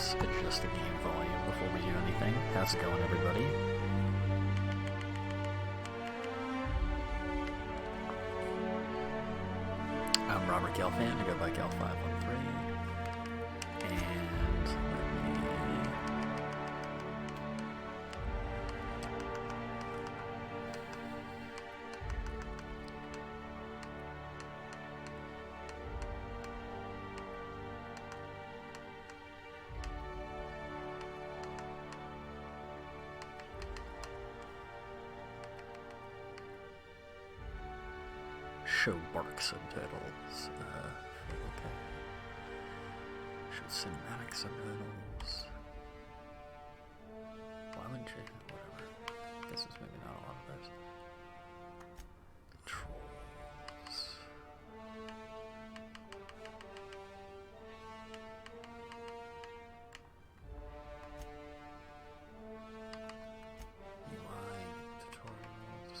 Let's adjust the game volume before we do anything. How's it going, everybody? I'm Robert Gelfand, I go by Gel513, and let me... show bark subtitles. Okay. Show cinematic subtitles. Why wouldn't you? Whatever. This is maybe not a lot of this. Controls. UI tutorials.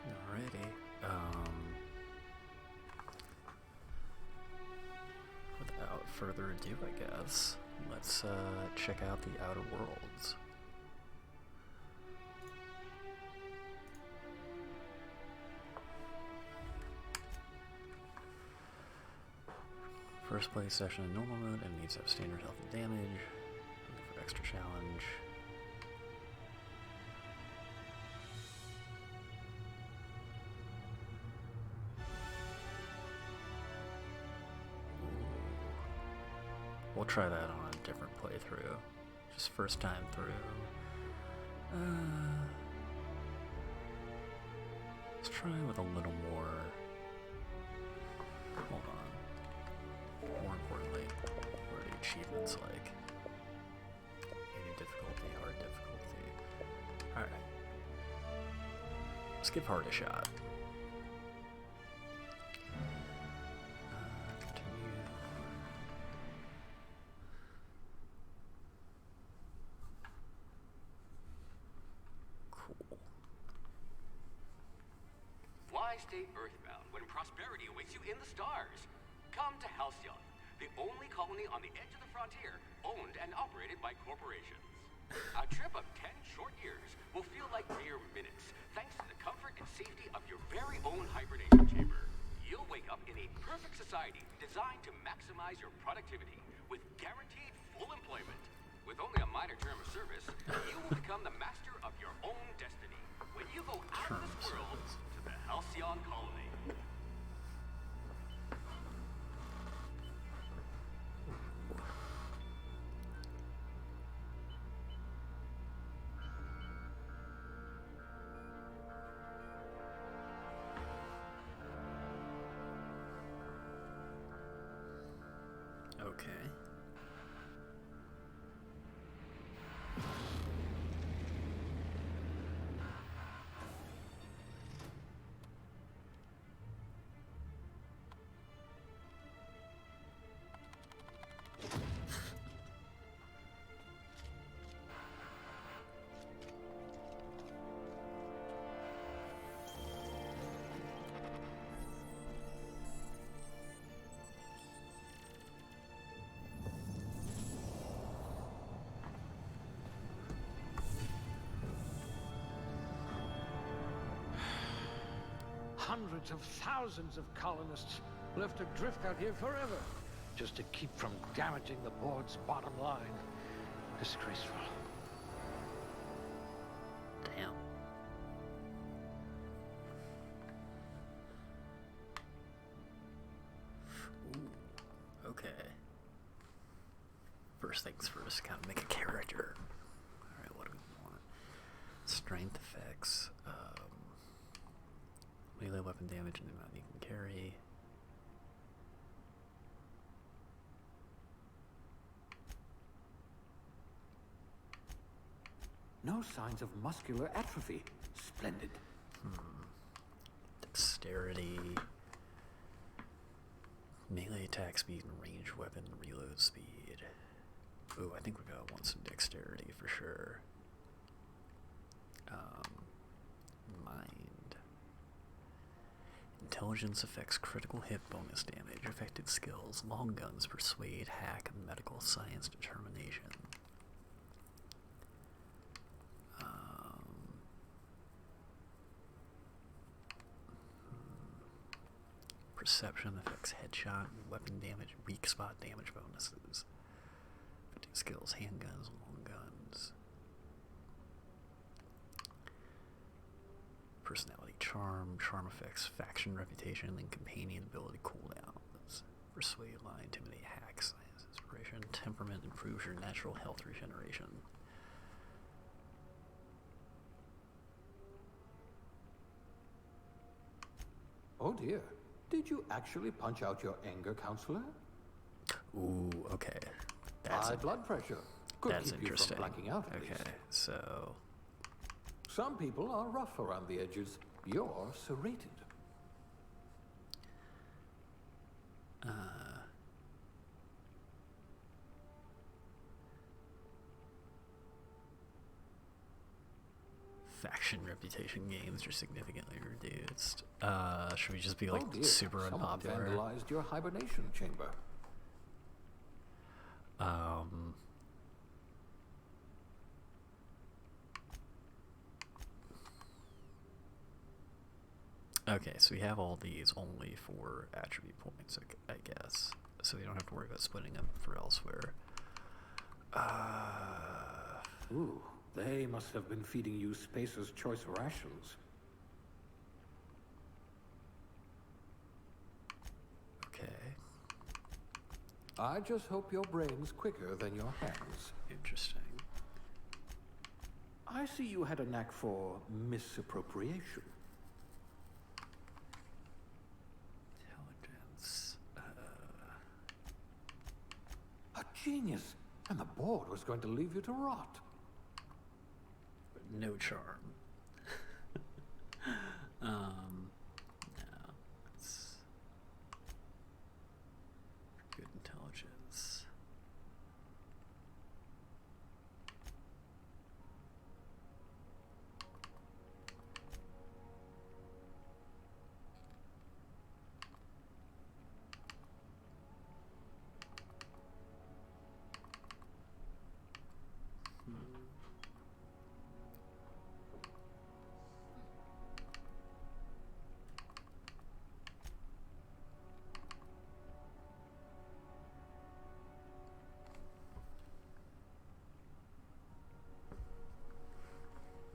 Alrighty. Without further ado, I guess, let's check out the Outer Worlds. First play session in normal mode, enemies have standard health and damage. Looking for extra challenge. We'll try that on a different playthrough. Just first time through. Let's try with a little more. Hold on. More importantly, what are the achievements like? Easy difficulty, hard difficulty. Alright. Let's give hard a shot. Continue. Cool. Why stay earthbound when prosperity awaits you in the stars? Come to Halcyon, the only colony on the edge of the frontier, owned and operated by corporations. A trip of 10 short years will feel like mere minutes, thanks to the comfort and safety of your very own hibernation chamber. You'll wake up in a perfect society designed to maximize your productivity with guaranteed full employment. With only a minor term of service, you will become the master of your own destiny when you go out of this world to the Halcyon colony. Okay. Hundreds of thousands of colonists left adrift out here forever, just to keep from damaging the board's bottom line. Disgraceful. Damn. Ooh. Okay. First things first, gotta make a character. Alright, what do we want? Strength effects. Melee weapon damage and the amount you can carry. No signs of muscular atrophy. Splendid. Dexterity. Melee attack speed and range weapon reload speed. Ooh, I think we're gonna want some dexterity for sure. Mind. Intelligence affects critical hit bonus damage. Affected skills: long guns, persuade, hack, medical, science, determination. Perception affects headshot, weapon damage, weak spot damage bonuses. Affected skills: handguns, long guns. Personality: charm effects, faction reputation, and companion ability cooldowns. Persuade, lie, intimidate, hack, science, inspiration. Temperament improves your natural health regeneration. Oh dear. Did you actually punch out your anger counselor? Ooh, okay. High blood pressure. Could That's keep interesting. you from blacking out at Okay, least. so Some people are rough around the edges. You're serrated. faction reputation gains are significantly reduced. Should we just be like Oh dear. super Someone unpopular? vandalized your hibernation chamber. Okay, so we have all these only for attribute points, I guess. So we don't have to worry about splitting them for elsewhere. Ooh, they must have been feeding you Spacer's Choice rations. Okay, I just hope your brain's quicker than your hands. interesting. I see you had a knack for misappropriation. Intelligence. A genius! And the board was going to leave you to rot. No charm. No. It's good intelligence.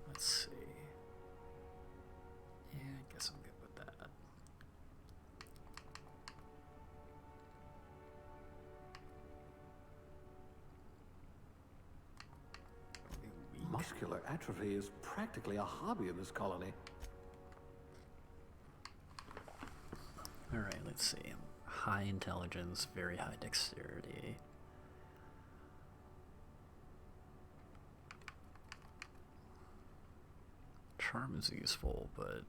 Let's see. Yeah, I guess I'm good with that. Weak. Muscular atrophy is practically a hobby in this colony. Alright, let's see. High intelligence, very high dexterity. Charm is useful, but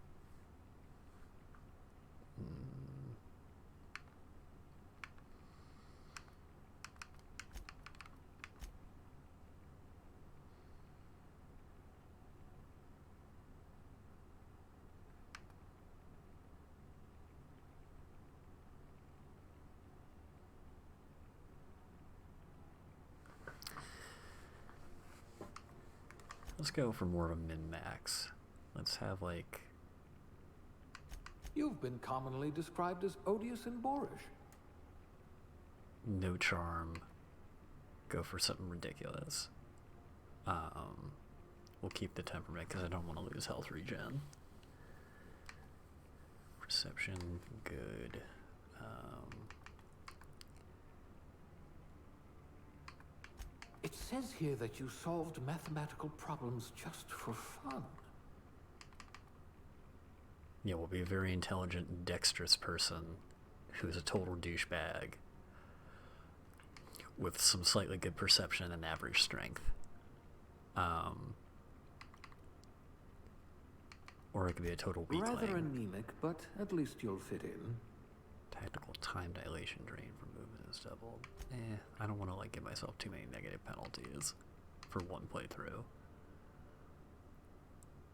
let's go for more of a min-max. Let's have like You've been commonly described as odious and boorish. no charm. Go for something ridiculous. We'll keep the temperament because I don't want to lose health regen. Perception, good. It says here that you solved mathematical problems just for fun. Yeah, we'll be a very intelligent, dexterous person who's a total douchebag with some slightly good perception and average strength. Or it could be a total weakling. Rather anemic, but at least you'll fit in. Tactical time dilation drain for movement was doubled. I don't want to like give myself too many negative penalties for one playthrough.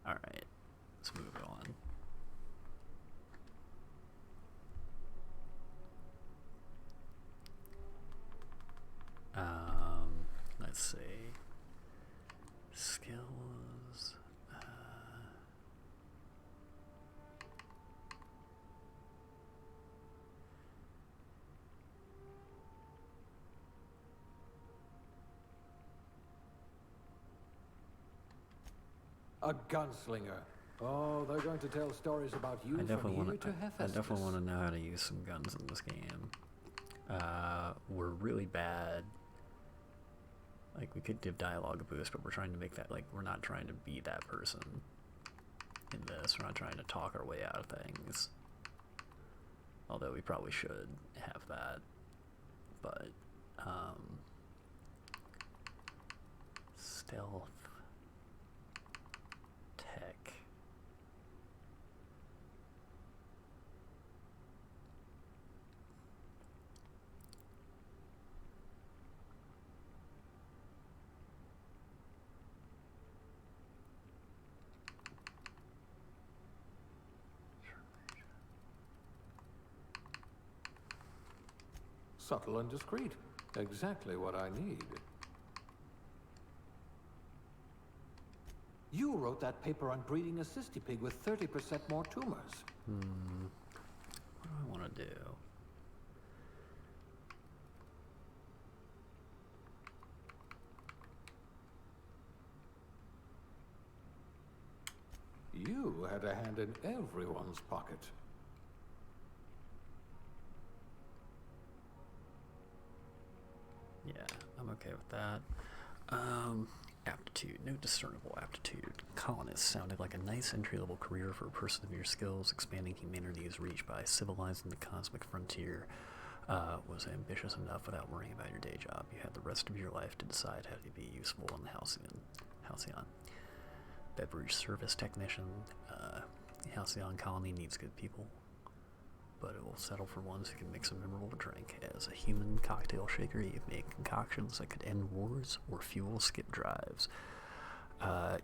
Alright, let's move on. Let's see. Skills. A gunslinger. Oh, they're going to tell stories about you I definitely from here want to to. I Hephaestus. definitely want to know how to use some guns in this game. We're really bad. Like, we could give dialogue a boost, but we're trying to make that, like, we're not trying to be that person in this. We're not trying to talk our way out of things. Although we probably should have that. But, stealth. Tech. Subtle and discreet. Exactly what I need. You wrote that paper on breeding a cystipig with 30% more tumors. What do I want to do? You had a hand in everyone's pocket. Yeah, I'm okay with that. Aptitude. No discernible aptitude. Colonist sounded like a nice entry-level career for a person of your skills. Expanding humanity's reach by civilizing the cosmic frontier was ambitious enough without worrying about your day job. You had the rest of your life to decide how to be useful in the Halcyon. Beverage service technician. Halcyon colony needs good people, but it will settle for ones who can mix a memorable drink. As a human cocktail shaker, you've made concoctions that could end wars or fuel skip drives.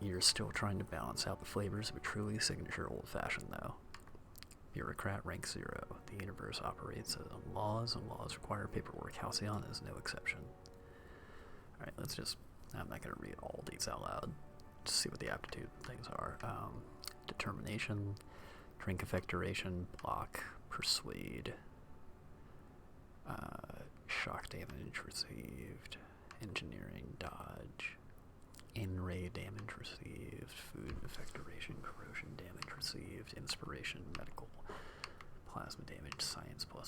You're still trying to balance out the flavors of a truly signature old-fashioned, though. Bureaucrat rank 0. The universe operates on laws, and laws require paperwork. Halcyon is no exception. Alright, let's just... I'm not going to read all these out loud. Just see what the aptitude things are. Determination, drink effect duration, block, persuade, shock damage received, engineering, dodge, in-ray damage received, food effect duration, corrosion damage received, inspiration, medical, plasma damage, science +1.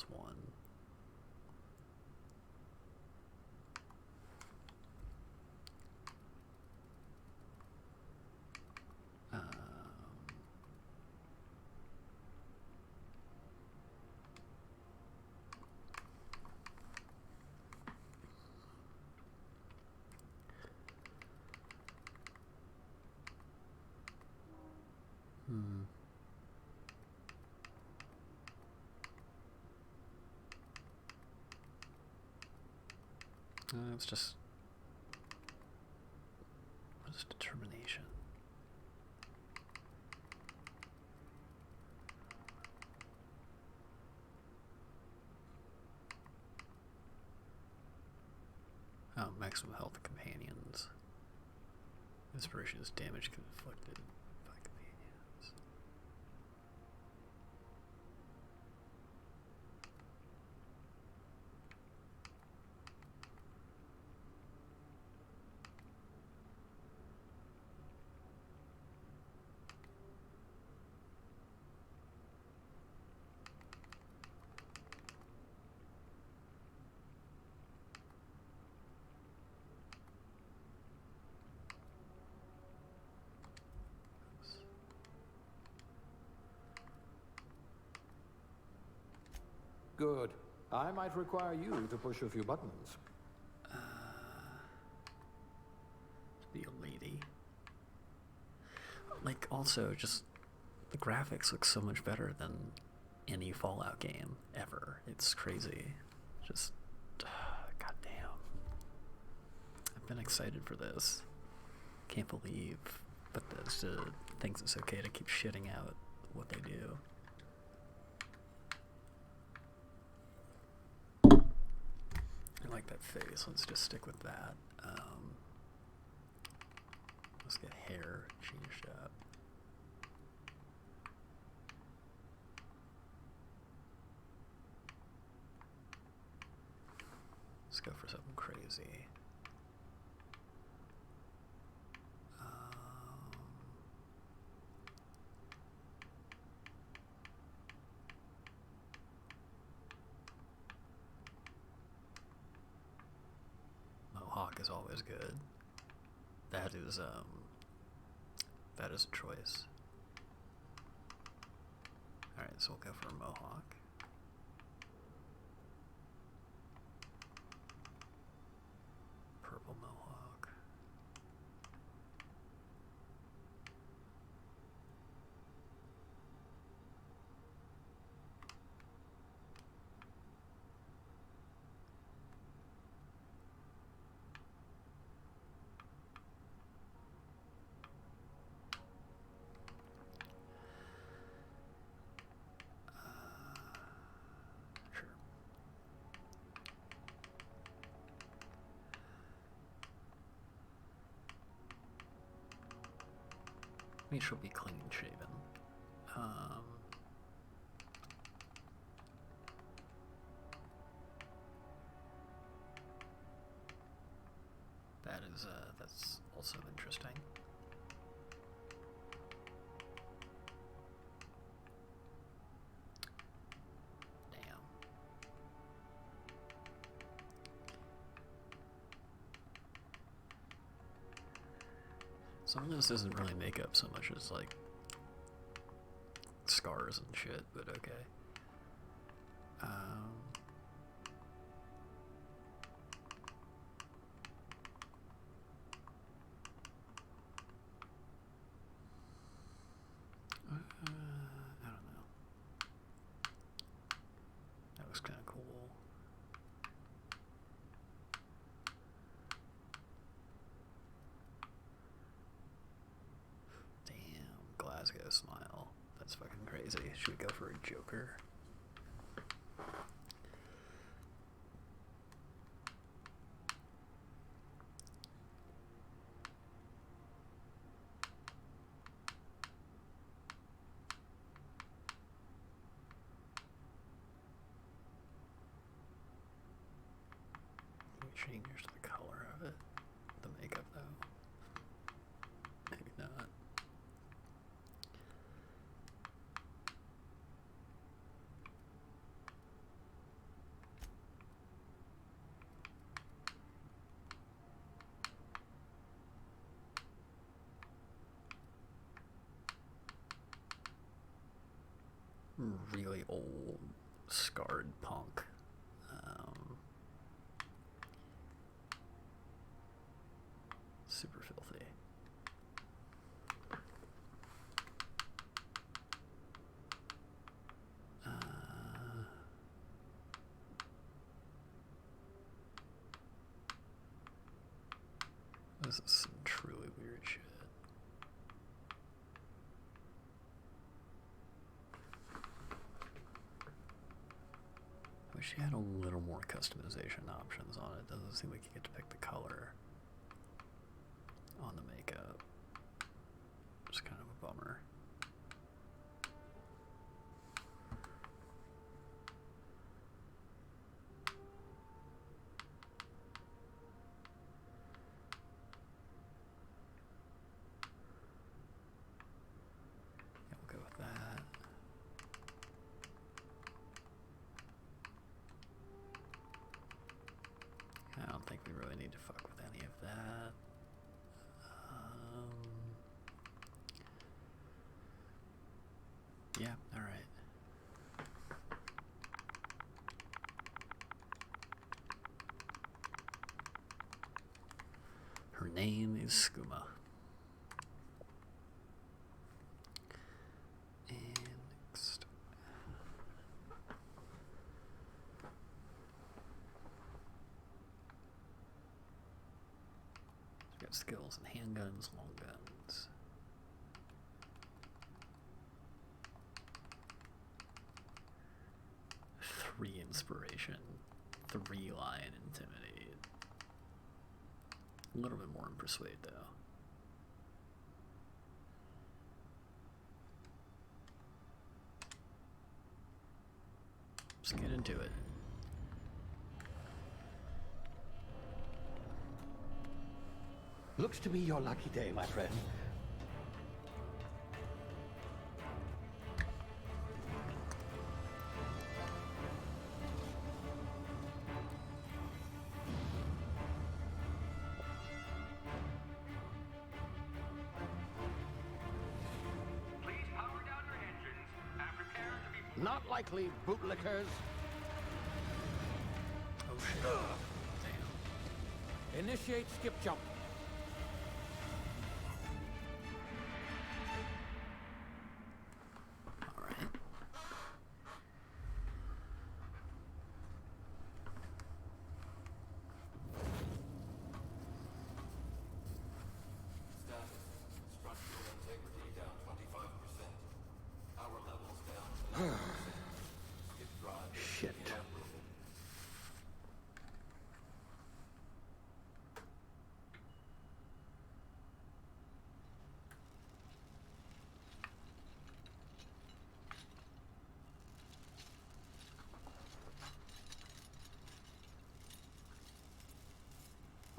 It's just... what is determination? Oh, maximum health companions. Inspiration is damage inflicted by companions. Good. I might require you to push a few buttons. Be a lady. Like, also, just the graphics look so much better than any Fallout game ever. It's crazy. Just been excited for this. Can't believe Bethesda thinks it's okay to keep shitting out what they do. I like that face. Let's just stick with that. Let's get hair changed up. Let's go for something crazy. Mohawk is always good. That is a choice. Alright, so we'll go for a mohawk. Purple mohawk. Sure. I mean, she'll be clean shaven. That's also interesting. Damn. Some of this isn't really makeup so much as like scars and shit, but okay. I don't know. That was kind of cool. Damn, Glasgow smile. That's fucking crazy. Should we go for a Joker? Change the color of it. The makeup, though. Maybe not. Really old, scarred punk. Super filthy. This is some truly weird shit. I wish you had a little more customization options on it. Doesn't seem like you get to pick the color on the makeup. It's kind of a bummer. Yeah, we'll go with that. I don't think we really need to fuck with any of that. Yeah, alright. Her name is Skooma. And next. skills in handguns, long guns. 3 inspiration, 3 lie and intimidate. A little bit more in persuade though. Let's get into it. Looks to be your lucky day, my friend. Please power down your engines and prepare to be... Not likely, bootlickers. Oh shit. Damn. Initiate skip jump. Alright. Status. Structural integrity down 25%. Power levels down 11%. Skip drive. Shit.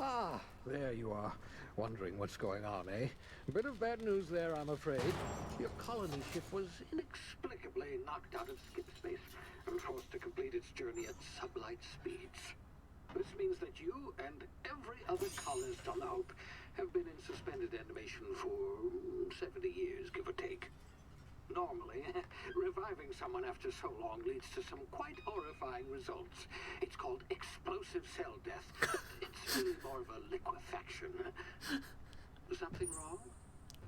Ah, there you are. Wondering what's going on, eh? Bit of bad news there, I'm afraid. Your colony ship was inexplicably knocked out of skip space and forced to complete its journey at sublight speeds. This means that you and every other colonist on the Hope have been in suspended animation for 70 years, give or take. Normally, reviving someone after so long leads to some quite horrifying results. It's called explosive cell death. It's really more of a liquefaction. Something wrong?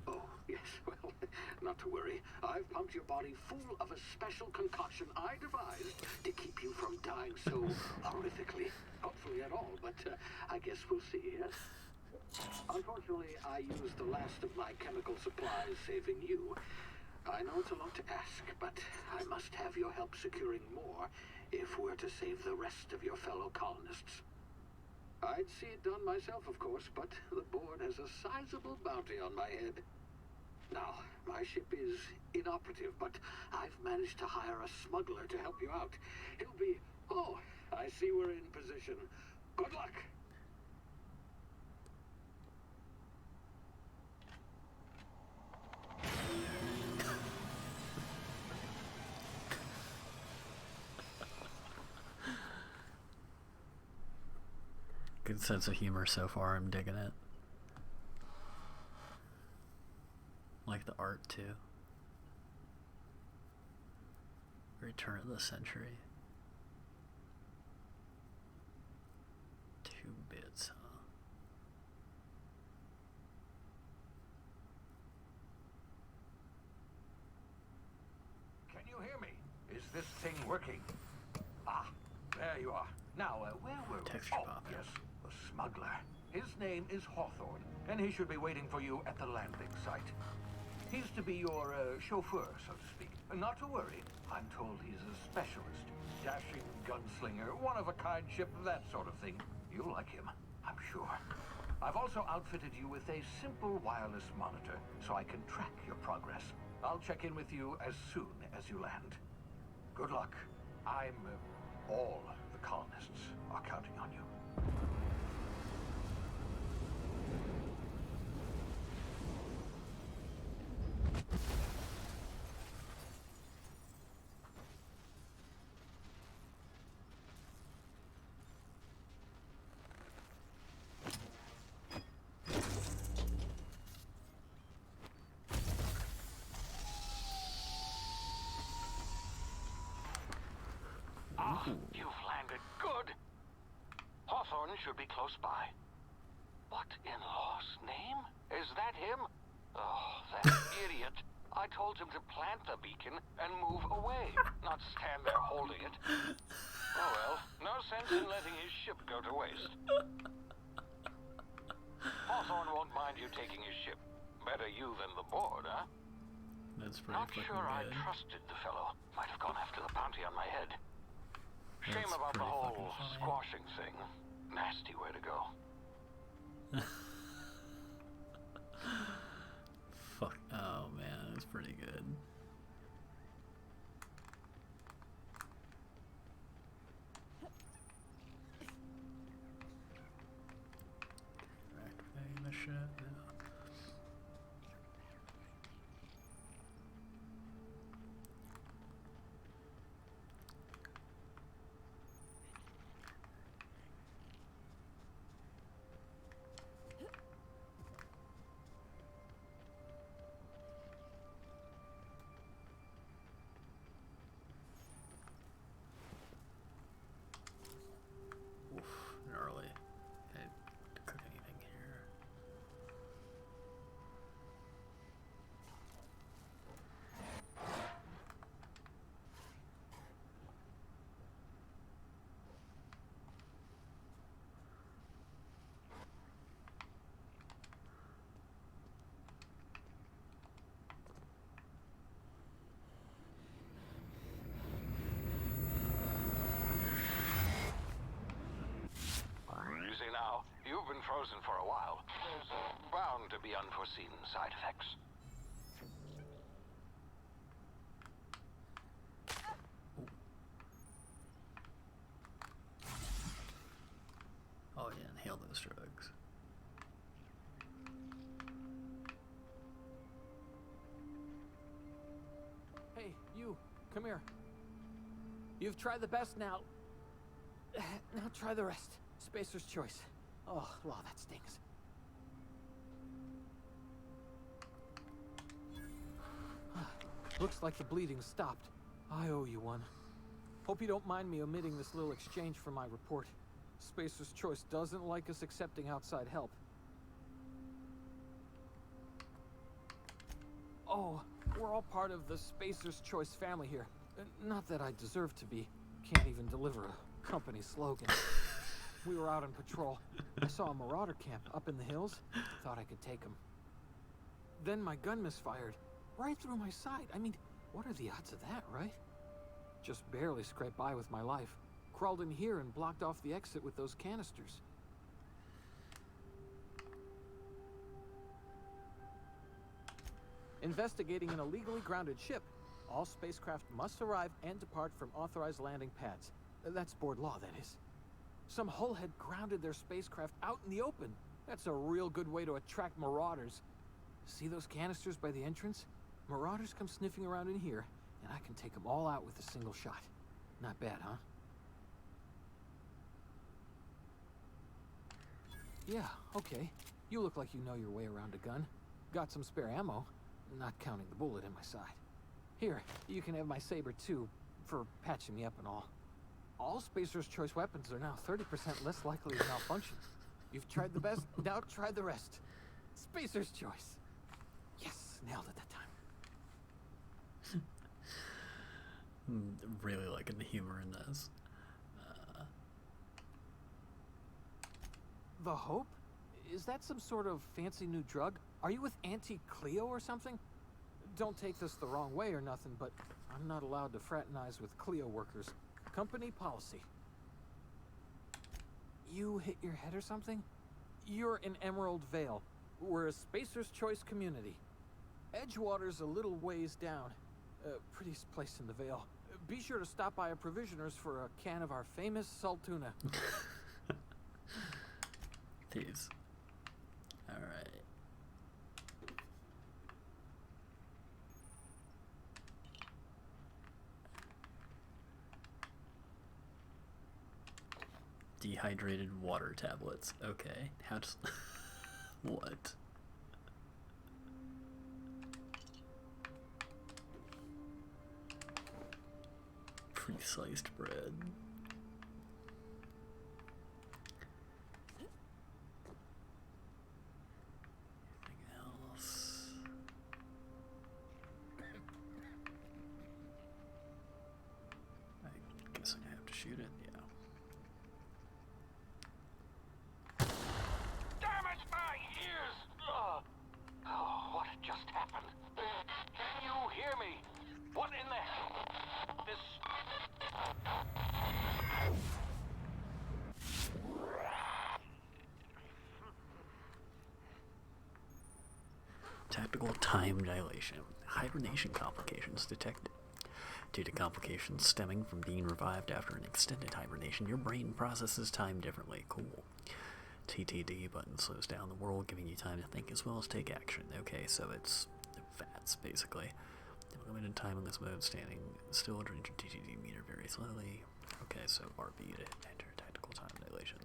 Oh, yes, well, not to worry. I've pumped your body full of a special concoction I devised to keep you from dying so horrifically. Hopefully at all, but I guess we'll see, yes? Unfortunately, I used the last of my chemical supplies saving you. I know it's a lot to ask, but I must have your help securing more if we're to save the rest of your fellow colonists. I'd see it done myself, of course, but the board has a sizable bounty on my head. Now, my ship is inoperative, but I've managed to hire a smuggler to help you out. He'll be... Oh, I see we're in position. Good luck! Good sense of humor so far, I'm digging it. Like the art too. Return of the Century. 2 bits, huh? Can you hear me? Is this thing working? Ah, there you are. Now, where were we? Texture Oh, pop, yeah. yes, the smuggler. His name is Hawthorne, and he should be waiting for you at the landing site. He's to be your chauffeur, so to speak. Not to worry. I'm told he's a specialist. Dashing gunslinger, one-of-a-kind ship, that sort of thing. You'll like him, I'm sure. I've also outfitted you with a simple wireless monitor, so I can track your progress. I'll check in with you as soon as you land. Good luck. All the colonists are counting on you. Ah, you've landed good. Hawthorne should be close by. What in law's name? Is that him? Oh, that idiot. I told him to plant the beacon and move away, not stand there holding it. Oh well, no sense in letting his ship go to waste. Hawthorne won't mind you taking his ship. Better you than the board, huh? That's pretty Not fucking sure I good. trusted the fellow. Might have gone after the bounty on my head. Shame That's about the pretty whole fucking funny. squashing thing. Nasty way to go. Fuck. Oh man, that's pretty good. Activating the shit now. Oof, gnarly. Can't cook anything here. Easy now. You've been frozen for a while. There's bound to be unforeseen side effects. Oh yeah, inhale those drugs. Hey, you, come here. You've tried the best now. Now try the rest. Spacer's choice. Oh, law, that stings. Looks like the bleeding stopped. I owe you one. Hope you don't mind me omitting this little exchange from my report. Spacer's choice doesn't like us accepting outside help. Oh, we're all part of the Spacer's Choice family here. Not that I deserve to be. Can't even deliver a company slogan. We were out on patrol. I saw a marauder camp up in the hills. Thought I could take him. Then my gun misfired. Right through my side. I mean, what are the odds of that, right? Just barely scraped by with my life. Crawled in here and blocked off the exit with those canisters. Investigating an illegally grounded ship. All spacecraft must arrive and depart from authorized landing pads. That's board law, that is. Some hull had grounded their spacecraft out in the open. That's a real good way to attract marauders. See those canisters by the entrance? Marauders come sniffing around in here, and I can take them all out with a single shot. Not bad, huh? Yeah, okay. You look like you know your way around a gun. Got some spare ammo, not counting the bullet in my side. Here, you can have my saber too, for patching me up and all. All Spacer's Choice weapons are now 30% less likely to malfunction. You've tried the best, now try the rest. Spacer's Choice. Yes, nailed it that time. Really liking the humor in this. The Hope? Is that some sort of fancy new drug? Are you with Auntie Cleo or something? Don't take this the wrong way or nothing, but I'm not allowed to fraternize with Cleo workers. Company policy. You hit your head or something? You're in Emerald Vale. We're a Spacer's Choice community. Edgewater's a little ways down. Prettiest place in the Vale. Be sure to stop by a provisioner's for a can of our famous salt tuna. Thieves. Alright. Dehydrated water tablets. Okay. How does... What? Pre-sliced bread. Anything else? I guess I have to shoot it, yeah. Damn it, my ears! Tactical time dilation. Hibernation complications detected. Due to complications stemming from being revived after an extended hibernation, your brain processes time differently. Cool. TTD button slows down the world, giving you time to think as well as take action. Okay, so it's FATS, basically. Limited time in this mode, standing still to enter TTD meter very slowly. Okay, so RB to enter tactical time dilation.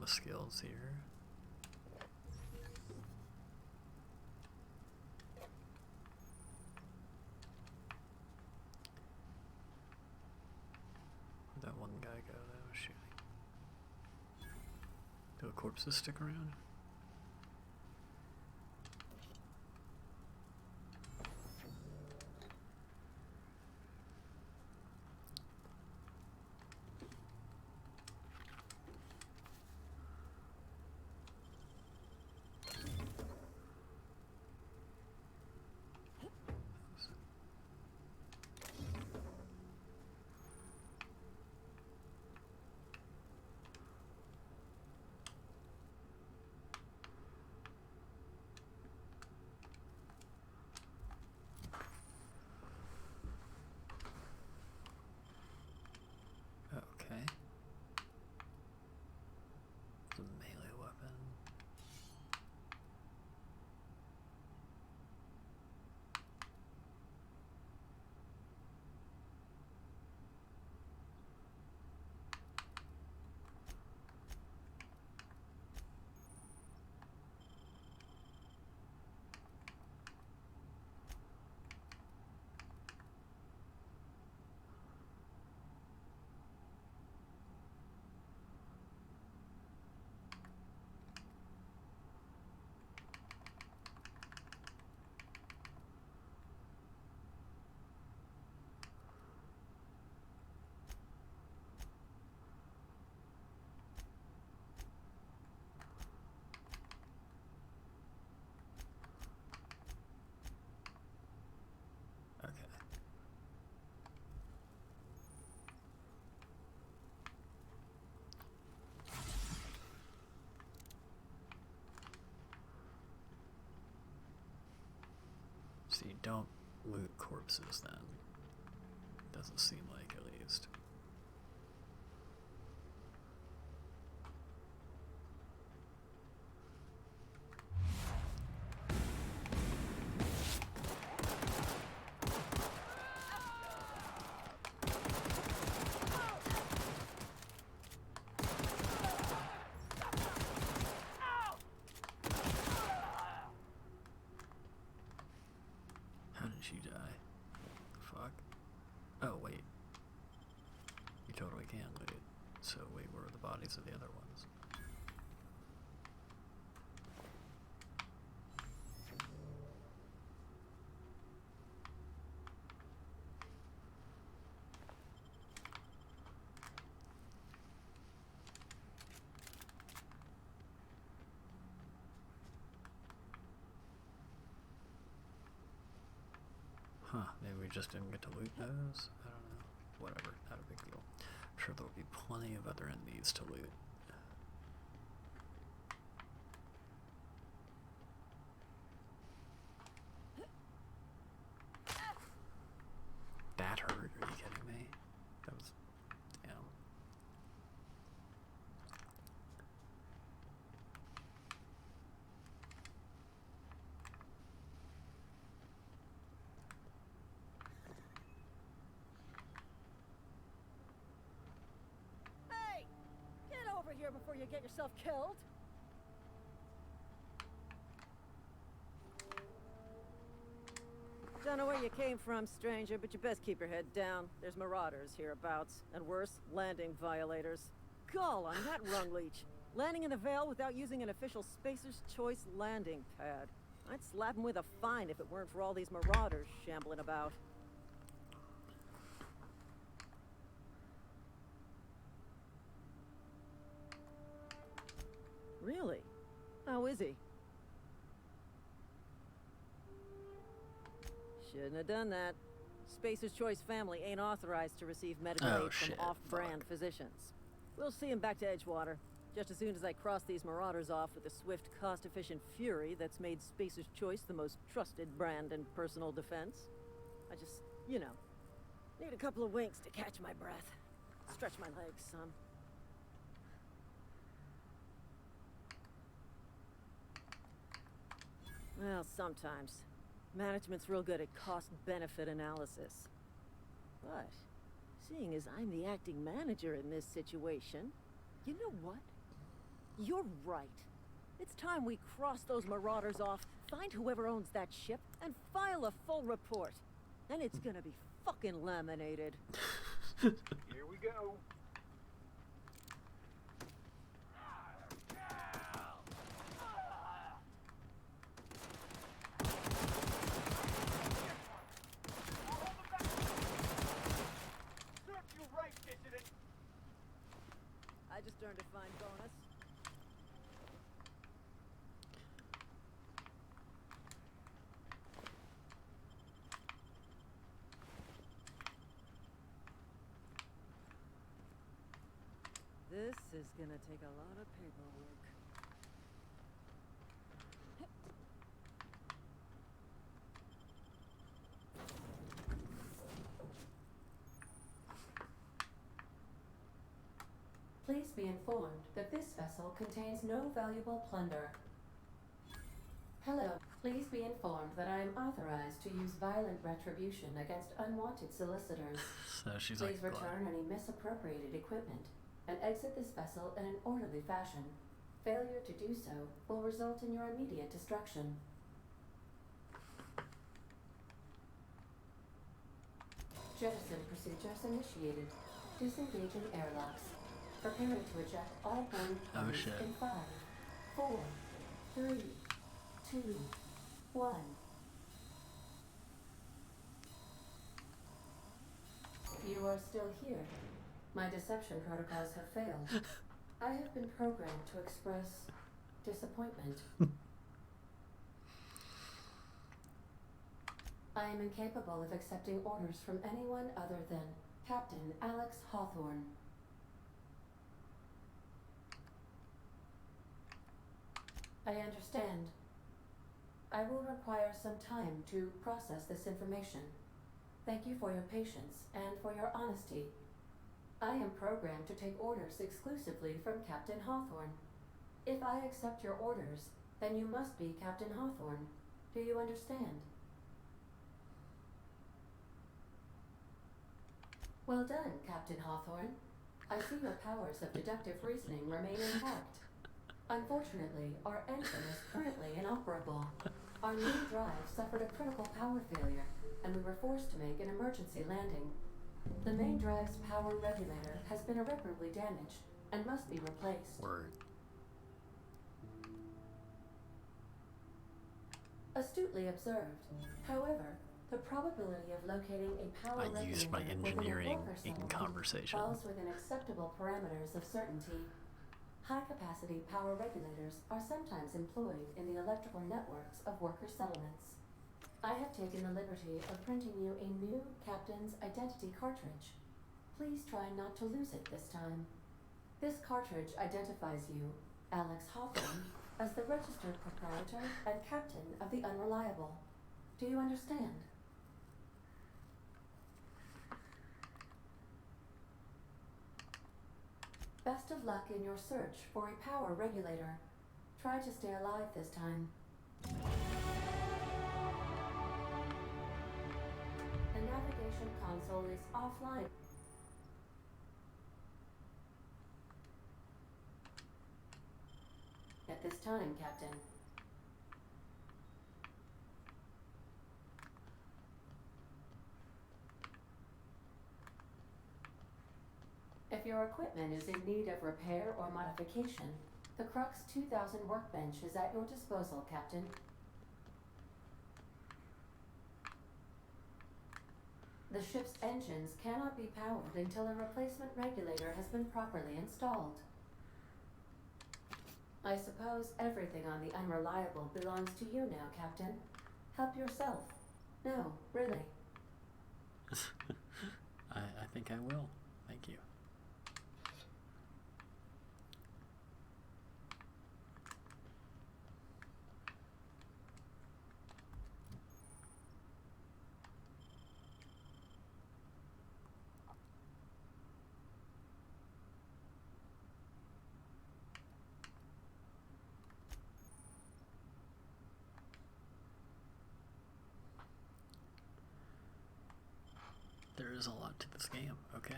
Skills here. Where'd that one guy go that was shooting? Do the corpses stick around? Okay. The melee weapon. So you don't loot corpses then. Doesn't seem like, at least. How did she die? Fuck. Oh, wait. You totally can loot. So, wait, where are the bodies of the other ones? Huh, maybe we just didn't get to loot those? I don't know. Whatever, not a big deal. I'm sure there'll be plenty of other enemies to loot. That hurt, are you kidding me? That was... damn. Hey! Get over here before you get yourself killed! Don't know where you came from, stranger, but you best keep your head down. There's marauders hereabouts, and worse, landing violators. Gall on that rung leech. Landing in the Vale without using an official Spacer's Choice landing pad. I'd slap him with a fine if it weren't for all these marauders shambling about. Really? How is he? Shouldn't have done that. Spacer's Choice family ain't authorized to receive medical Oh, aid from shit. off-brand physicians. We'll see him back to Edgewater, just as soon as I cross these marauders off with the swift, cost-efficient fury that's made Spacer's Choice the most trusted brand in personal defense. I just, you know, need a couple of winks to catch my breath. Stretch my legs some. Well, sometimes. Management's real good at cost-benefit analysis. But, seeing as I'm the acting manager in this situation, you know what? You're right. It's time we cross those marauders off, find whoever owns that ship, and file a full report. And it's gonna be fucking laminated. Here we go. I just earned a fine bonus. This is gonna take a lot of paperwork. Please be informed that this vessel contains no valuable plunder. Hello. Please be informed that I am authorized to use violent retribution against unwanted solicitors. So she's Please like, return any misappropriated equipment and exit this vessel in an orderly fashion. Failure to do so will result in your immediate destruction. Jettison procedures initiated. Disengaging airlocks. Preparing to eject all bound parties shit. in 5, 4, 3, 2, 1. You are still here. My deception protocols have failed. I have been programmed to express disappointment. I am incapable of accepting orders from anyone other than Captain Alex Hawthorne. I understand. I will require some time to process this information. Thank you for your patience and for your honesty. I am programmed to take orders exclusively from Captain Hawthorne. If I accept your orders, then you must be Captain Hawthorne. Do you understand? Well done, Captain Hawthorne. I see your powers of deductive reasoning remain intact. Unfortunately, our engine is currently inoperable. Our main drive suffered a critical power failure, and we were forced to make an emergency landing. The main drive's power regulator has been irreparably damaged and must be replaced. word. Astutely observed. However, the probability of locating a power I used my regulator within a engineering Walker in settlement conversation. falls within acceptable parameters of certainty. High-capacity power regulators are sometimes employed in the electrical networks of worker settlements. I have taken the liberty of printing you a new Captain's Identity cartridge. Please try not to lose it this time. This cartridge identifies you, Alex Hawthorne, as the registered proprietor and captain of the Unreliable. Do you understand? Best of luck in your search for a power regulator. Try to stay alive this time. The navigation console is offline. At this time, Captain. If your equipment is in need of repair or modification, the Crux 2000 workbench is at your disposal, Captain. The ship's engines cannot be powered until a replacement regulator has been properly installed. I suppose everything on the Unreliable belongs to you now, Captain. Help yourself. No, really. I think I will. Thank you. There is a lot to this game, okay?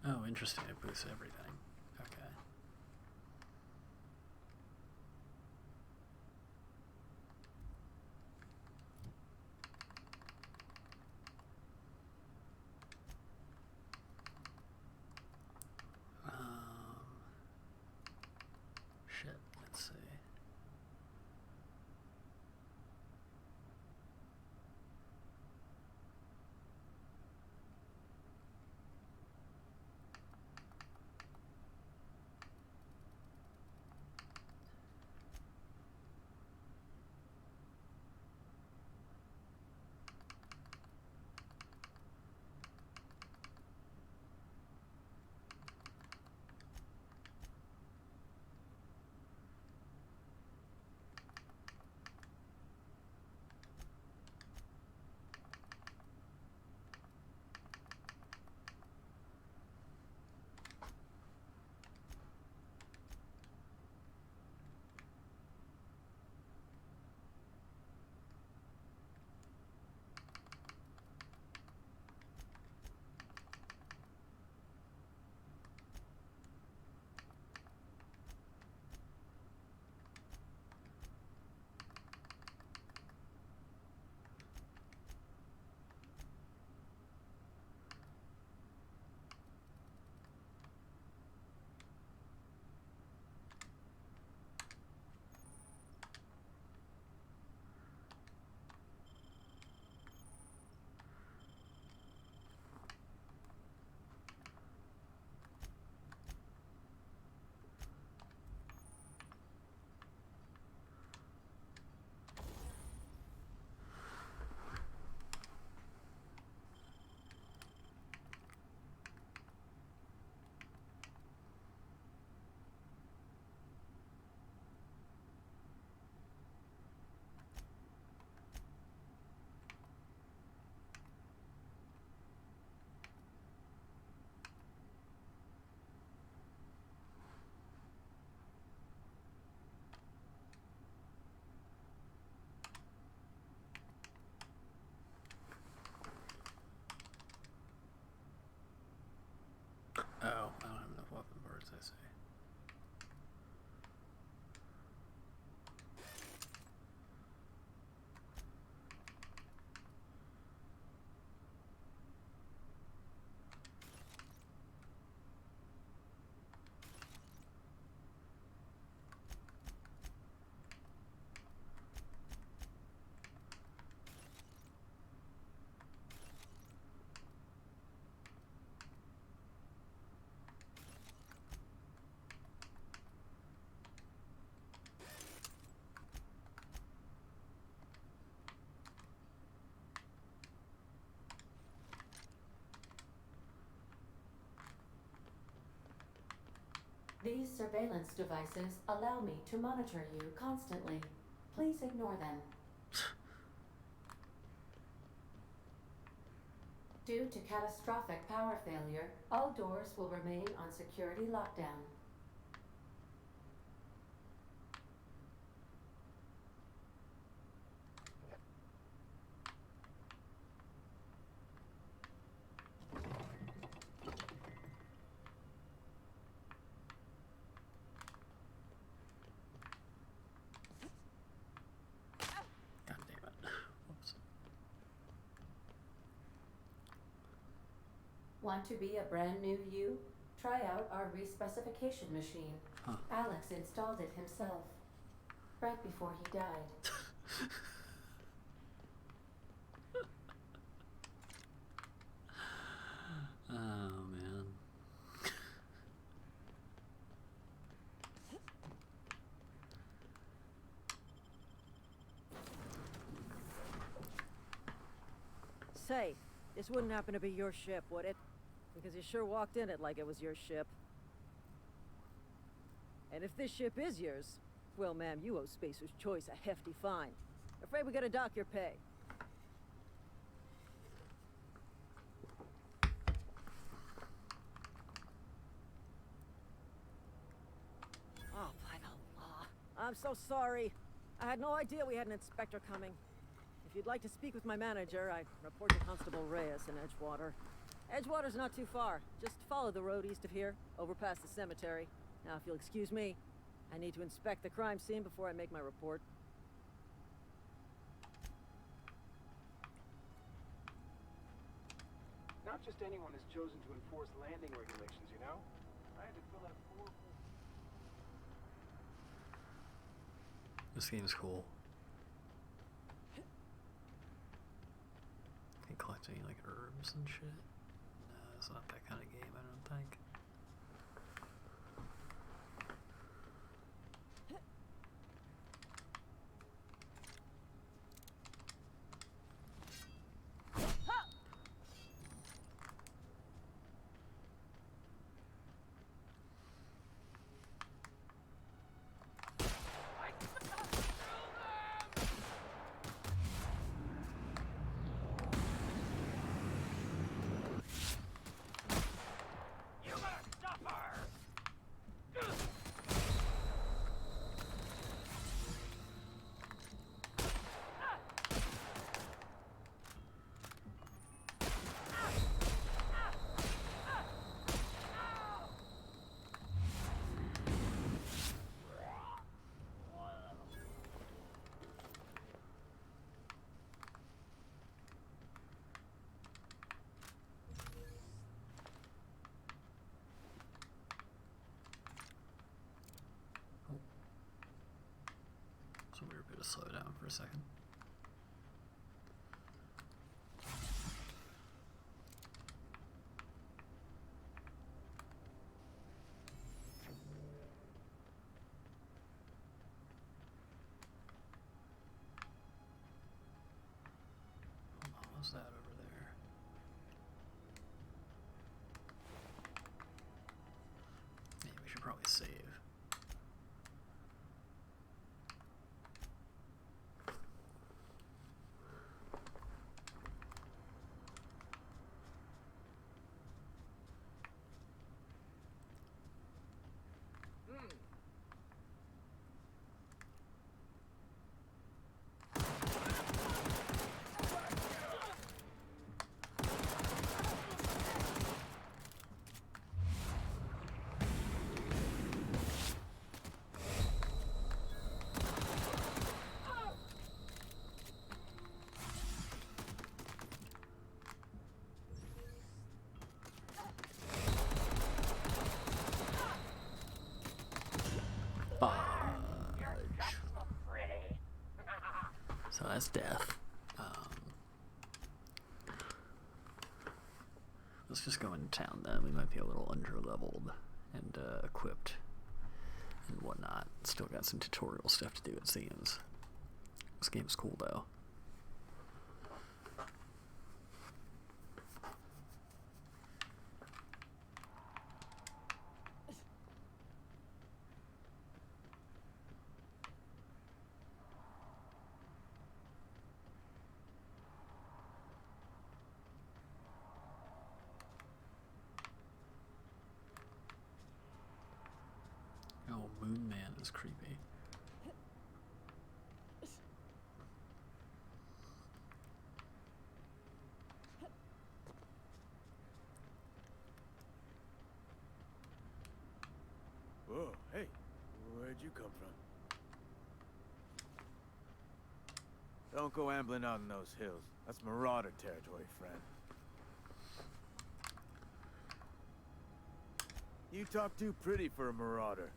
Oh, interesting. It boosts everything. Okay. Shit. Let's see. These surveillance devices allow me to monitor you constantly. Please ignore them. Due to catastrophic power failure, all doors will remain on security lockdown. God damn it. Whoops. Want to be a brand new you? Try out our respecification machine. Huh. Alex installed it himself, right before he died. Oh man. Say, this wouldn't happen to be your ship, would it? Because you sure walked in it like it was your ship. And if this ship is yours, well, ma'am, you owe Spacer's Choice a hefty fine. Afraid we gotta dock your pay. Oh, by the law. I'm so sorry. I had no idea we had an inspector coming. If you'd like to speak with my manager, I report to Constable Reyes in Edgewater. Edgewater's not too far. Just follow the road east of here, over past the cemetery. Now, if you'll excuse me, I need to inspect the crime scene before I make my report. Not just anyone has chosen to enforce landing regulations, you know? I had to fill out 4 This game's cool. Can you collect any like herbs and shit? No, it's not that kind of game, I don't think. So we were able to slow down for a second. What was that over there? Yeah, we should probably save. So that's death. Let's just go into town then. We might be a little under-leveled and equipped and whatnot. Still got some tutorial stuff to do, it seems. This game's cool though. Moon Man is creepy. Whoa, hey, where'd you come from? Don't go ambling out in those hills. That's Marauder territory, friend. You talk too pretty for a Marauder.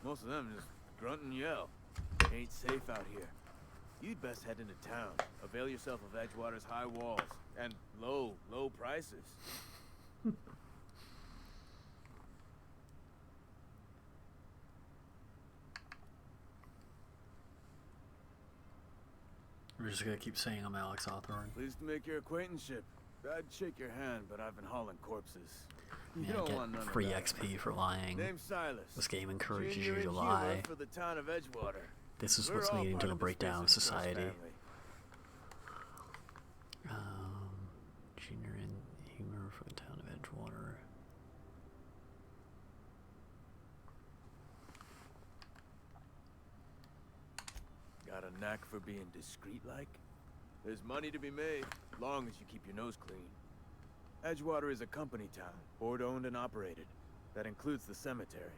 Most of them just grunt and yell. Ain't safe out here. You'd best head into town. Avail yourself of Edgewater's high walls and low prices. We're just gonna keep saying I'm Alex Hawthorne. Pleased to make your acquaintanceship. I'd shake your hand, but I've been hauling corpses. You Yeah, don't get want none of free that. XP for lying. Name's Silas. This game encourages Junior you to in lie. humor for the town of Edgewater. This is We're what's all leading part to the of breakdown of Spacers Trust society. family. Junior in humor for the town of Edgewater. Got a knack for being discreet like? There's money to be made, long as you keep your nose clean. Edgewater is a company town, board-owned and operated. That includes the cemetery.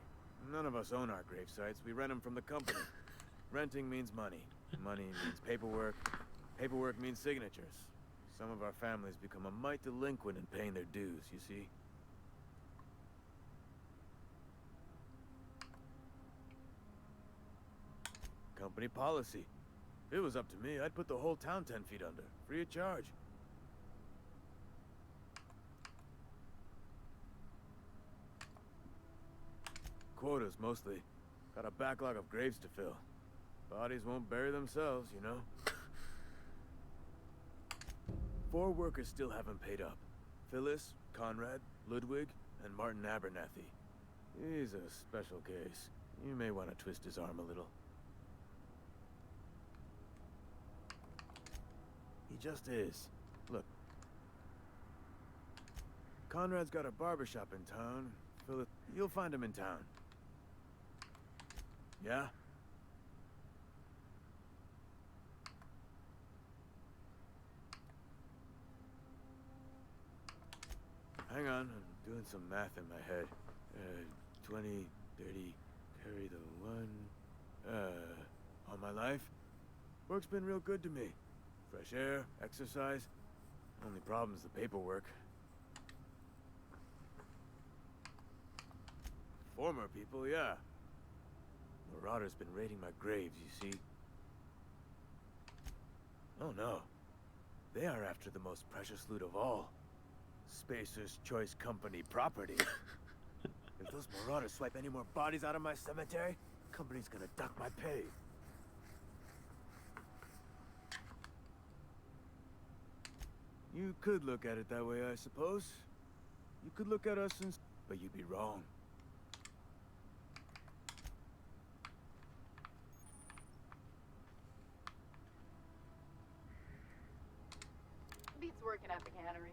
None of us own our grave sites, we rent them from the company. Renting means money. Money means paperwork. Paperwork means signatures. Some of our families become a mite delinquent in paying their dues, you see? Company policy. If it was up to me, I'd put the whole town 10 feet under, free of charge. Quotas, mostly. Got a backlog of graves to fill. Bodies won't bury themselves, you know? 4 workers still haven't paid up. Phyllis, Conrad, Ludwig, and Martin Abernathy. He's a special case. You may want to twist his arm a little. He just is. Look. Conrad's got a barbershop in town. Phyllis, you'll find him in town. Yeah? Hang on, I'm doing some math in my head. 20, 30, carry the 1. All my life? Work's been real good to me. Fresh air, exercise. Only problem's the paperwork. Former people, yeah. Marauder's been raiding my graves, you see. Oh no. They are after the most precious loot of all. Spacers Choice Company property. If those Marauders swipe any more bodies out of my cemetery, company's gonna dock my pay. You could look at it that way, I suppose. You could look at us and... but you'd be wrong. Beats working at the cannery.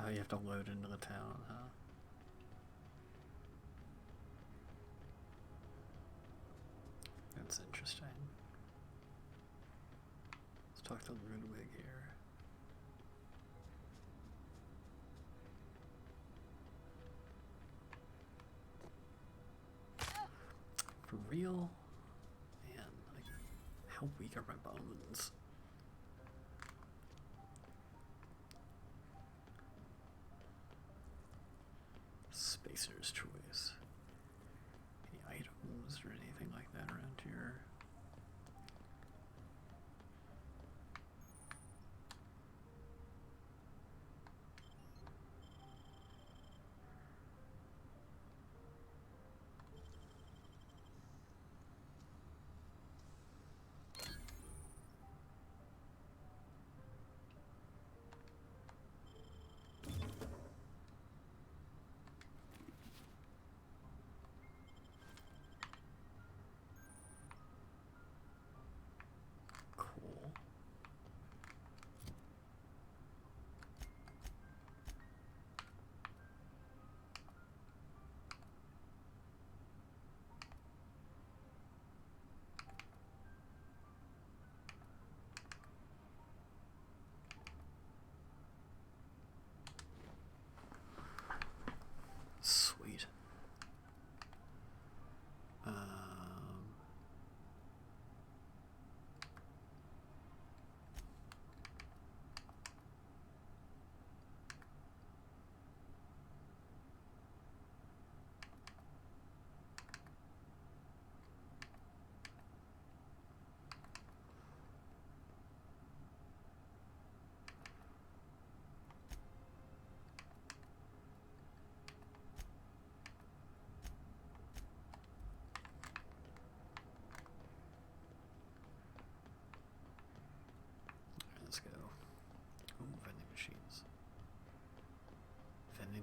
Oh, you have to load into the town, huh? That's interesting. Let's talk to Ludwig here. For real? Man, like, how weak are my bones? Spacer's Choice. Any items or anything like that around here?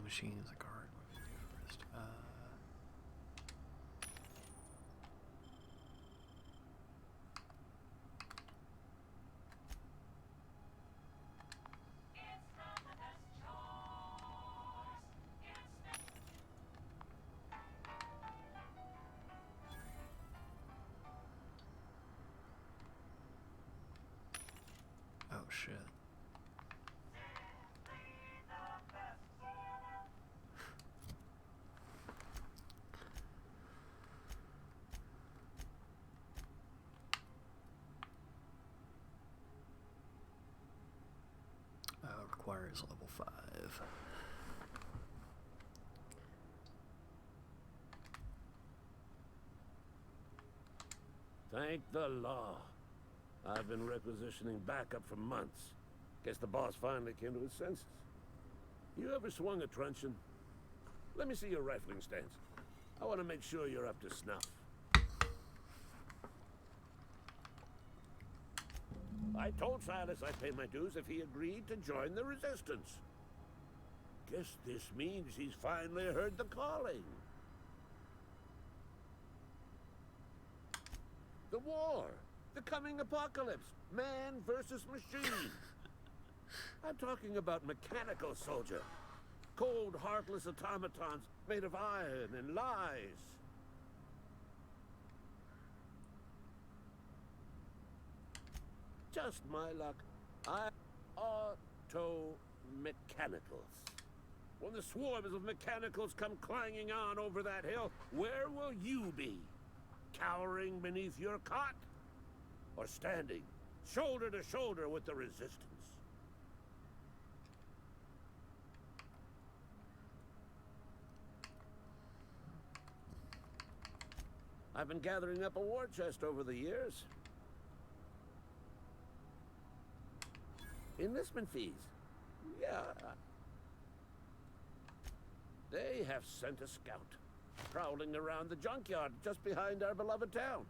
machines, a guard. What do we do first? Oh shit. Requires level 5. Thank the law. I've been requisitioning backup for months. Guess the boss finally came to his senses. You ever swung a truncheon? Let me see your rifling stance. I want to make sure you're up to snuff. I told Silas I'd pay my dues if he agreed to join the resistance. Guess this means he's finally heard the calling. The war. The coming apocalypse. Man versus machine. I'm talking about mechanical soldier. Cold, heartless automatons made of iron and lies. Just my luck. I auto-mechanicals. When the swarms of mechanicals come clanging on over that hill, where will you be? Cowering beneath your cot? Or standing, shoulder to shoulder with the resistance? I've been gathering up a war chest over the years. Enlistment fees. Yeah. They have sent a scout, prowling around the junkyard just behind our beloved town.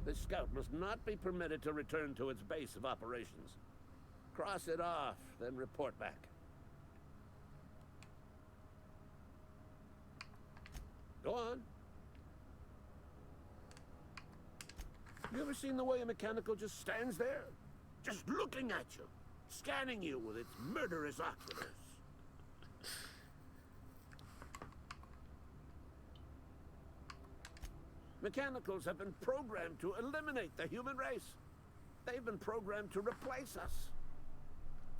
This scout must not be permitted to return to its base of operations. Cross it off, then report back. Go on. You ever seen the way a mechanical just stands there? Just looking at you, scanning you with its murderous oculars. Mechanicals have been programmed to eliminate the human race. They've been programmed to replace us.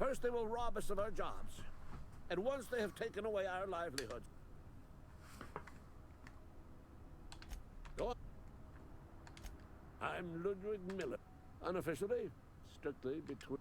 First, they will rob us of our jobs. And once they have taken away our livelihoods... Go on. I'm Ludwig Miller. Unofficially, strictly between...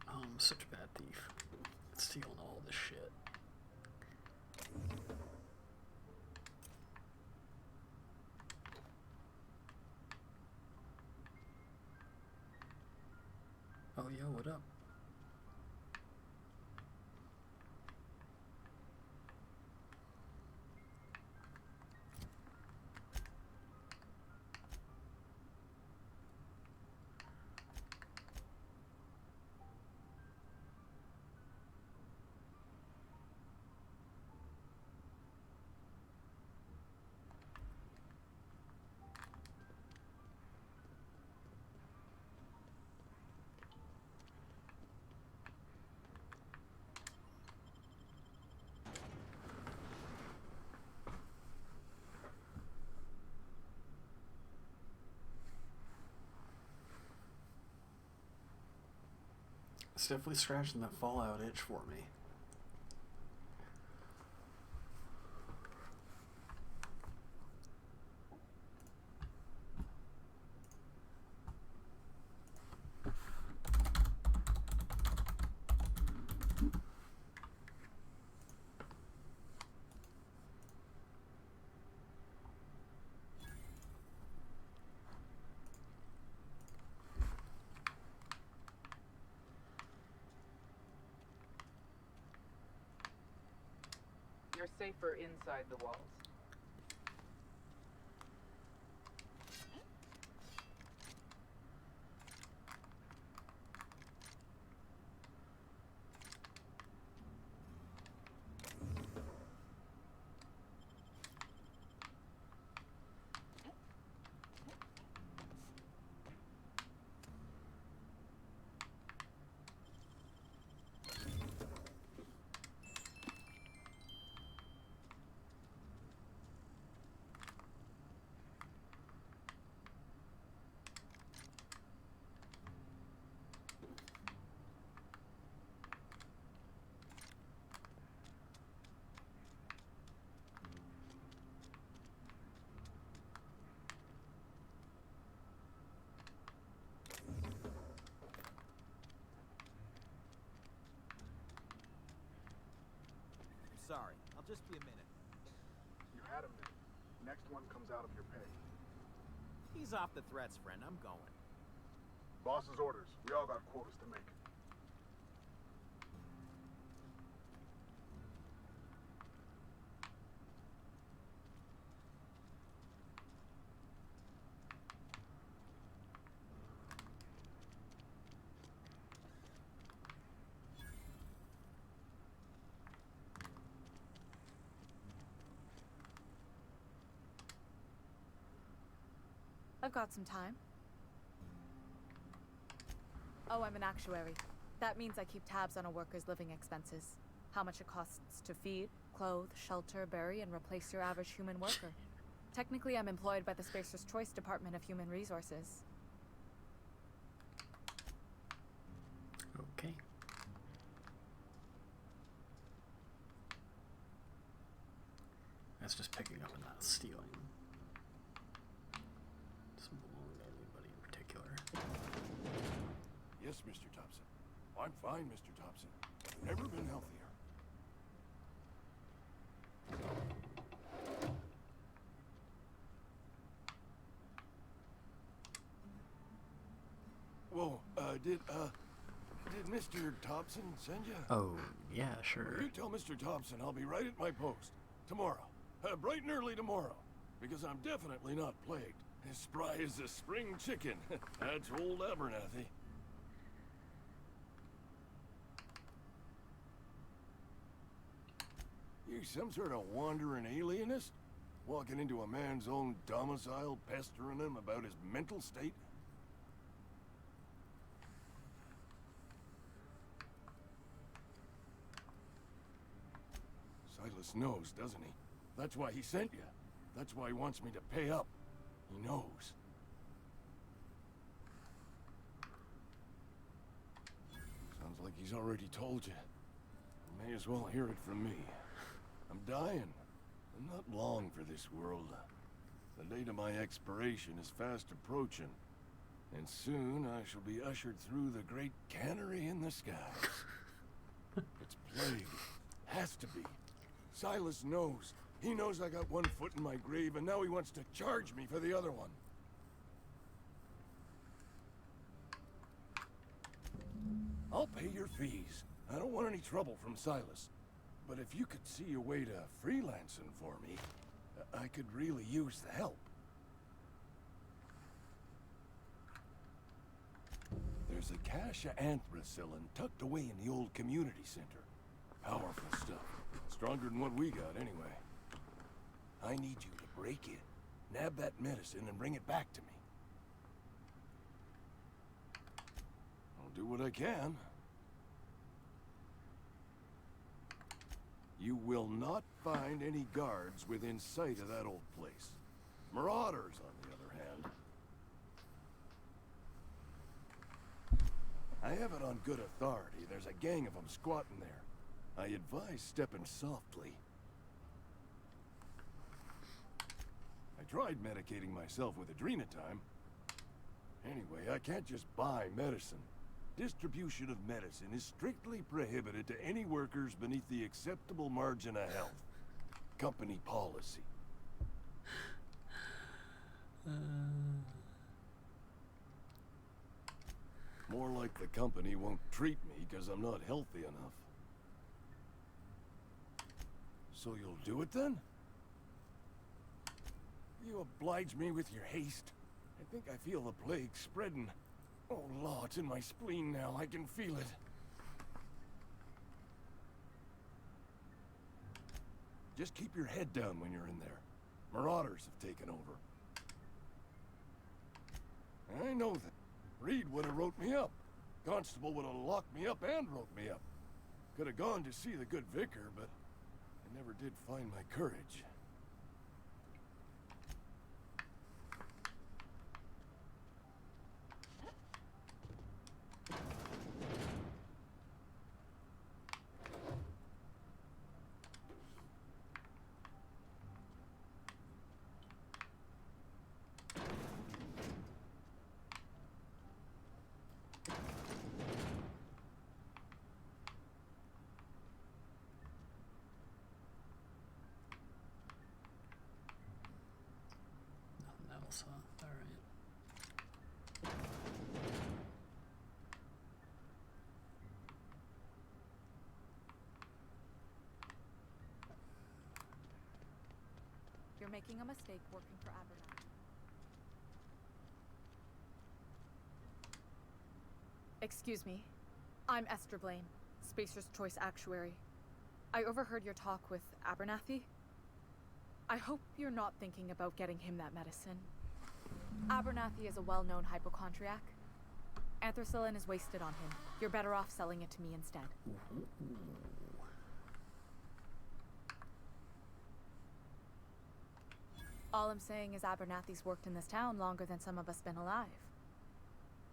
I'm such a bad thief. Stealing all this shit. Oh, yo, what up? It's definitely scratching that Fallout itch for me. You're safer inside the walls. Sorry, I'll just be a minute. You had a minute. Next one comes out of your pay. He's off the threats, friend. I'm going. Boss's orders. We all got quotas to make. I've got some time. Oh, I'm an actuary. That means I keep tabs on a worker's living expenses. How much it costs to feed, clothe, shelter, bury, and replace your average human worker. Technically, I'm employed by the Spacer's Choice Department of Human Resources. Okay. That's just picking up and not stealing. Doesn't belong to anybody in particular. Yes, Mr. Thompson. I'm fine, Mr. Thompson. Never been healthier. Whoa, did Mr. Thompson send you? Oh, yeah, sure. Well, you tell Mr. Thompson I'll be right at my post. Tomorrow. Bright and early tomorrow. Because I'm definitely not plagued. As spry as a spring chicken. That's old Abernathy. You some sort of wandering alienist? Walking into a man's own domicile, pestering him about his mental state? Silas knows, doesn't he? That's why he sent you. That's why he wants me to pay up. He knows. Sounds like he's already told you. You may as well hear it from me. I'm dying. I'm not long for this world. The date of my expiration is fast approaching. And soon I shall be ushered through the great cannery in the skies. It's plague. Has to be. Silas knows. He knows I got one foot in my grave, and now he wants to charge me for the other one. I'll pay your fees. I don't want any trouble from Silas. But if you could see a way to freelancing for me, I could really use the help. There's a cache of anthracillin tucked away in the old community center. Powerful stuff. Stronger than what we got, anyway. I need you to break it, nab that medicine, and bring it back to me. I'll do what I can. You will not find any guards within sight of that old place. Marauders, on the other hand. I have it on good authority. There's a gang of them squatting there. I advise stepping softly. I tried medicating myself with Adrenatime. Anyway, I can't just buy medicine. Distribution of medicine is strictly prohibited to any workers beneath the acceptable margin of health. Company policy. More like the company won't treat me because I'm not healthy enough. So you'll do it then? You oblige me with your haste. I think I feel the plague spreading. Oh, law, it's in my spleen now. I can feel it. Just keep your head down when you're in there. Marauders have taken over. I know that. Reed would have wrote me up. Constable would have locked me up and wrote me up. Could have gone to see the good vicar, but I never did find my courage. You're making a mistake working for Abernathy. Excuse me. I'm Esther Blaine, Spacer's Choice Actuary. I overheard your talk with Abernathy. I hope you're not thinking about getting him that medicine. Abernathy is a well-known hypochondriac. Anthracillin is wasted on him. You're better off selling it to me instead. All I'm saying is Abernathy's worked in this town longer than some of us been alive.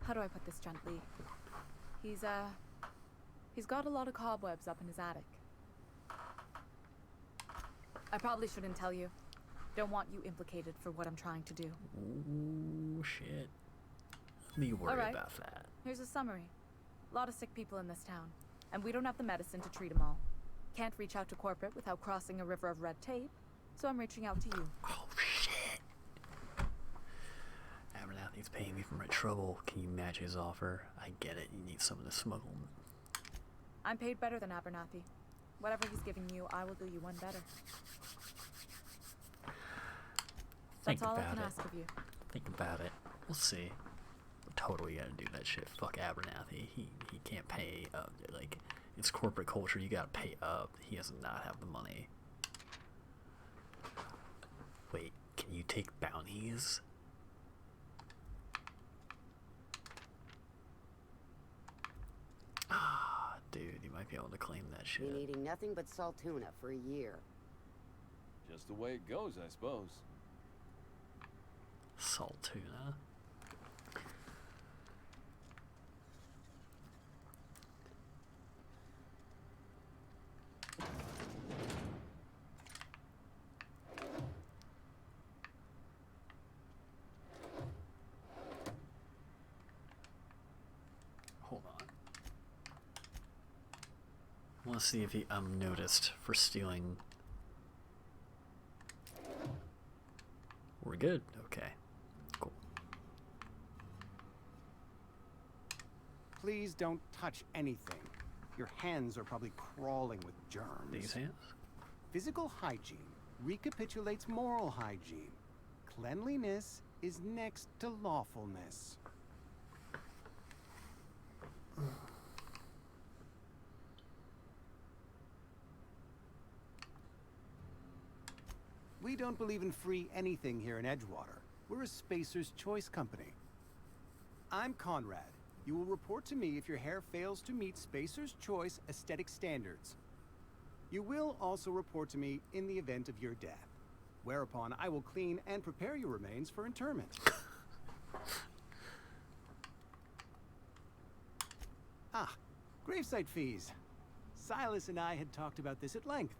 How do I put this gently? He's got a lot of cobwebs up in his attic. I probably shouldn't tell you. Don't want you implicated for what I'm trying to do. Ooh, shit. Me worry about that. Here's a summary. A lot of sick people in this town, and we don't have the medicine to treat them all. Can't reach out to corporate without crossing a river of red tape, so I'm reaching out to you. Oh, shit. Abernathy's paying me for my trouble. Can you match his offer? I get it. You need someone to smuggle. I'm paid better than Abernathy. Whatever he's giving you, I will do you one better. That's all I can ask of you. Think about it. We'll see. We're totally gotta do that shit. Fuck Abernathy. He can't pay up. Like, it's corporate culture. You gotta pay up. He does not have the money. Wait, can you take bounties? Ah, dude, you might be able to claim that shit. Been eating nothing but salt tuna for a year. Just the way it goes, I suppose. Salt tuna? Hold on. I want to see if I'm noticed for stealing. We're good. Okay. Cool. Please don't touch anything. Your hands are probably crawling with germs. These hands? Physical hygiene recapitulates moral hygiene. Cleanliness is next to lawfulness. We don't believe in free anything here in Edgewater. We're a Spacer's Choice company. I'm Conrad. You will report to me if your hair fails to meet Spacer's Choice aesthetic standards. You will also report to me in the event of your death, whereupon I will clean and prepare your remains for interment. Gravesite fees. Silas and I had talked about this at length.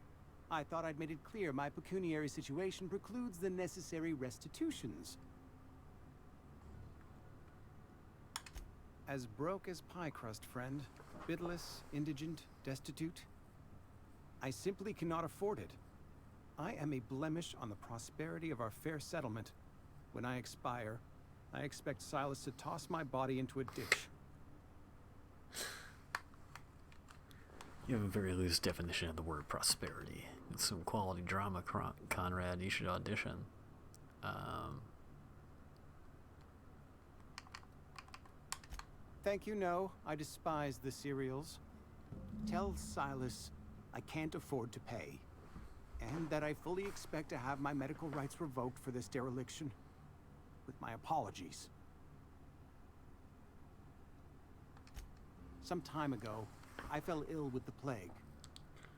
I thought I'd made it clear my pecuniary situation precludes the necessary restitutions. As broke as pie crust, friend. Bidless, indigent, destitute. I simply cannot afford it. I am a blemish on the prosperity of our fair settlement. When I expire, I expect Silas to toss my body into a ditch. You have a very loose definition of the word prosperity. It's some quality drama, Conrad. You should audition. Thank you, no. I despise the cereals. Tell Silas I can't afford to pay. And that I fully expect to have my medical rights revoked for this dereliction. With my apologies. Some time ago, I fell ill with the plague.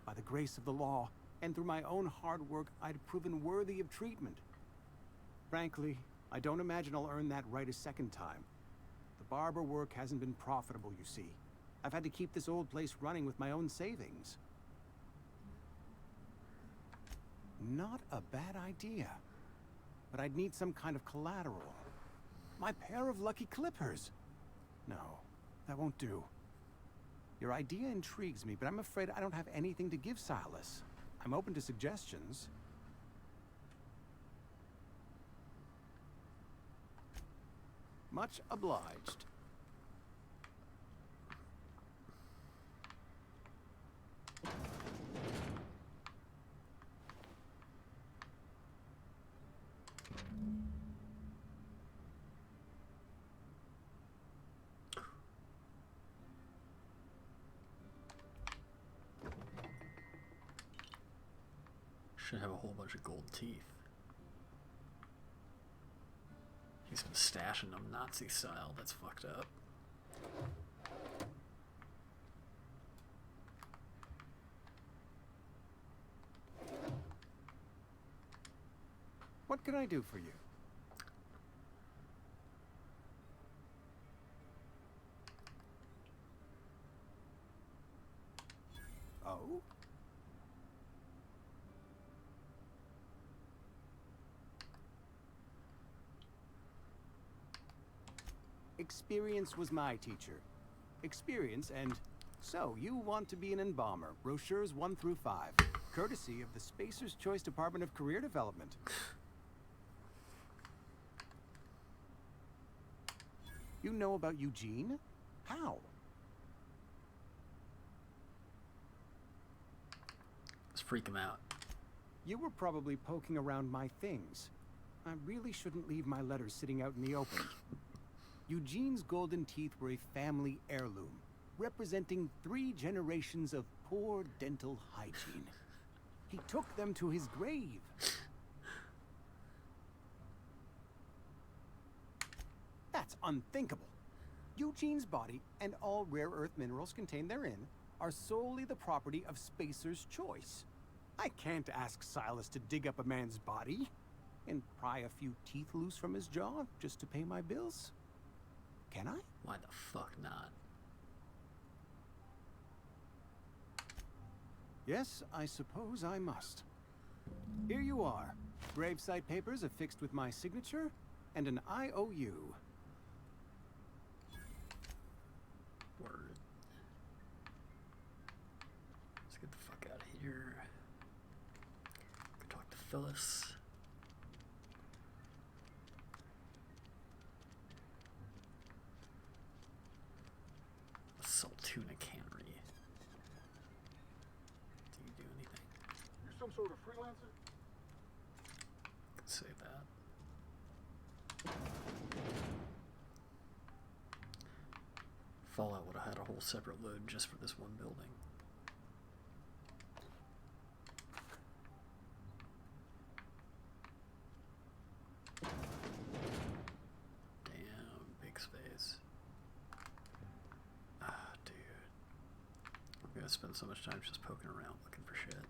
By the grace of the law, and through my own hard work, I'd proven worthy of treatment. Frankly, I don't imagine I'll earn that right a second time. The barber work hasn't been profitable, you see. I've had to keep this old place running with my own savings. Not a bad idea. But I'd need some kind of collateral. My pair of lucky clippers. No, that won't do. Your idea intrigues me, but I'm afraid I don't have anything to give Silas. I'm open to suggestions. Much obliged. Should have a whole bunch of gold teeth. He's been stashing them Nazi style. That's fucked up. What can I do for you? Oh? Experience was my teacher. Experience and... So, you want to be an embalmer. Brochures 1 through 5. Courtesy of the Spacer's Choice Department of Career Development. You know about Eugene? How? Let's freak him out. You were probably poking around my things. I really shouldn't leave my letters sitting out in the open. Eugene's golden teeth were a family heirloom, representing 3 generations of poor dental hygiene. He took them to his grave. That's unthinkable. Eugene's body and all rare earth minerals contained therein are solely the property of Spacer's Choice. I can't ask Silas to dig up a man's body and pry a few teeth loose from his jaw just to pay my bills. Can I? Why the fuck not? Yes, I suppose I must. Here you are. Gravesite papers affixed with my signature and an IOU. Word. Let's get the fuck out of here. Go talk to Phyllis. Saltuna Cannery. Do you do anything? You're some sort of freelancer? Could say that. Fallout would have had a whole separate load just for this one building. Damn, big space. Ah, dude. I'm gonna spend so much time just poking around looking for shit.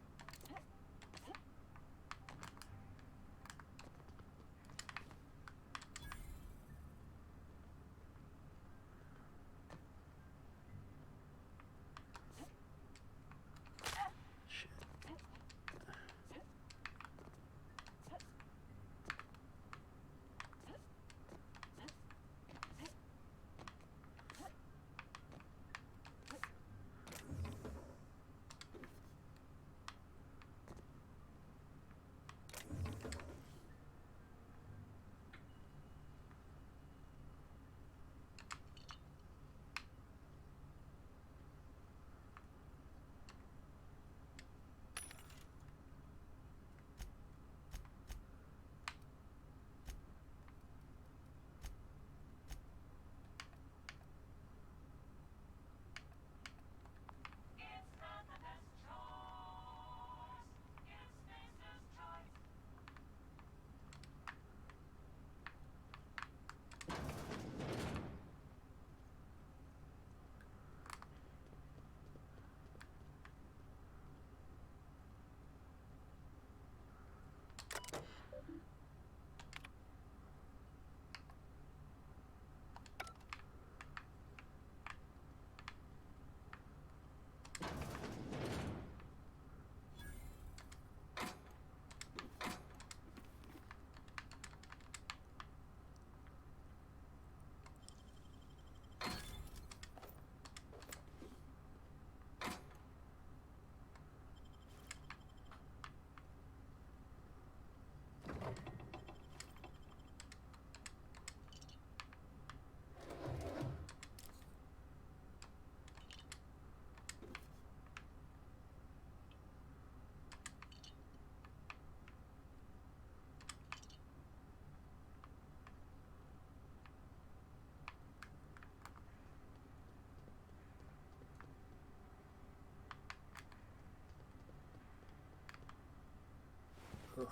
Ugh,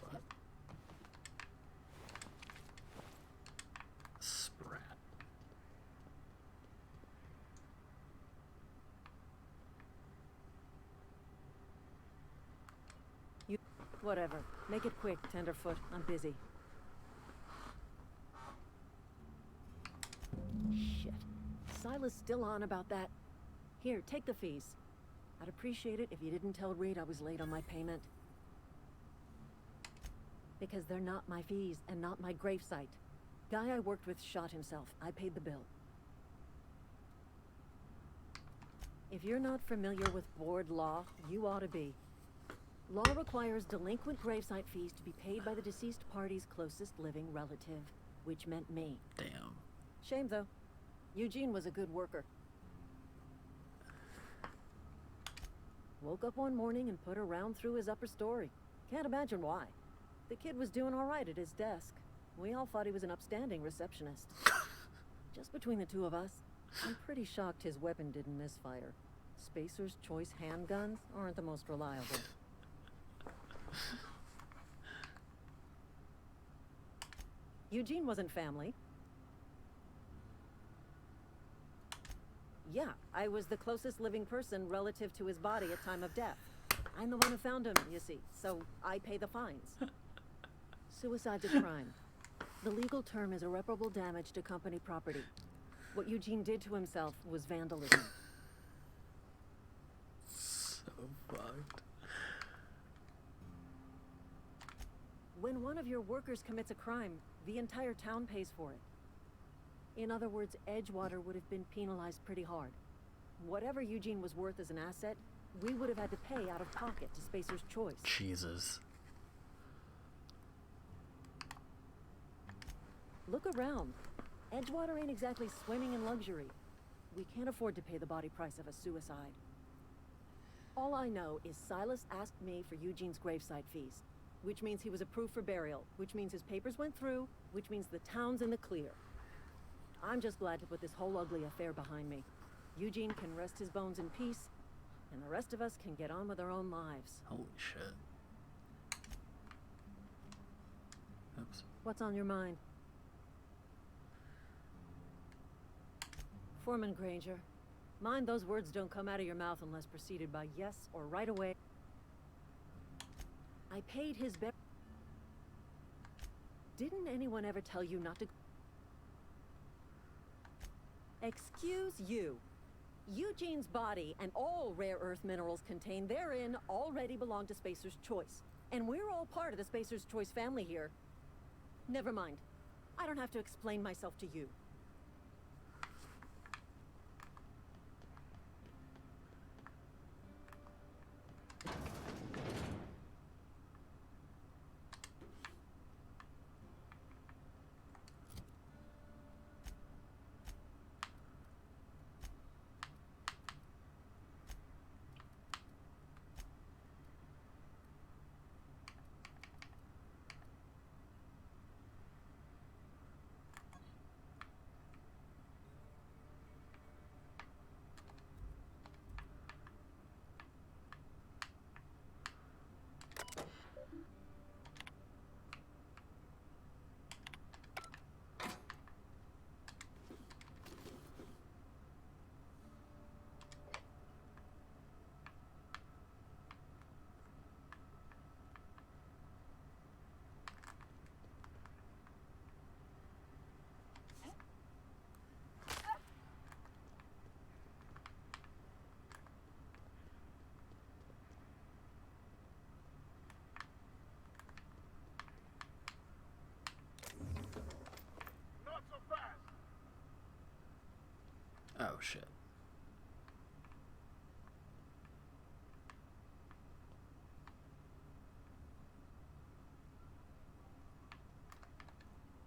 what? Sprat. You... Whatever. Make it quick, Tenderfoot. I'm busy. Shit. Silas still on about that? Here, take the fees. I'd appreciate it if you didn't tell Reed I was late on my payment. Because they're not my fees and not my gravesite. Guy I worked with shot himself. I paid the bill. If you're not familiar with board law, you ought to be. Law requires delinquent gravesite fees to be paid by the deceased party's closest living relative, which meant me. Damn. Shame, though. Eugene was a good worker. Woke up one morning and put a round through his upper story. Can't imagine why. The kid was doing all right at his desk. We all thought he was an upstanding receptionist. Just between the two of us, I'm pretty shocked his weapon didn't misfire. Spacer's Choice handguns aren't the most reliable. Eugene wasn't family. Yeah, I was the closest living person relative to his body at time of death. I'm the one who found him, you see, so I pay the fines. Suicide's a crime. The legal term is irreparable damage to company property. What Eugene did to himself was vandalism. So fucked. When one of your workers commits a crime, the entire town pays for it. In other words, Edgewater would have been penalized pretty hard. Whatever Eugene was worth as an asset, we would have had to pay out of pocket to Spacer's Choice. Jesus. Look around. Edgewater ain't exactly swimming in luxury. We can't afford to pay the body price of a suicide. All I know is Silas asked me for Eugene's gravesite fees, which means he was approved for burial, which means his papers went through, which means the town's in the clear. I'm just glad to put this whole ugly affair behind me. Eugene can rest his bones in peace, and the rest of us can get on with our own lives. Holy shit. Oops. What's on your mind? Foreman Granger, mind those words don't come out of your mouth unless preceded by yes or right away. I paid his Didn't anyone ever tell you not to... Excuse you. Eugene's body and all rare earth minerals contained therein already belong to Spacer's Choice. And we're all part of the Spacer's Choice family here. Never mind. I don't have to explain myself to you. Oh shit.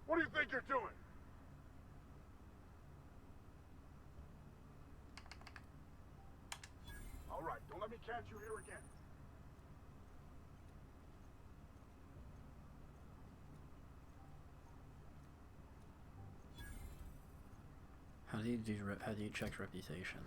What do you think you're doing? All right, don't let me catch you here again. How do you check reputation?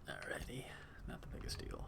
Alrighty, not the biggest deal.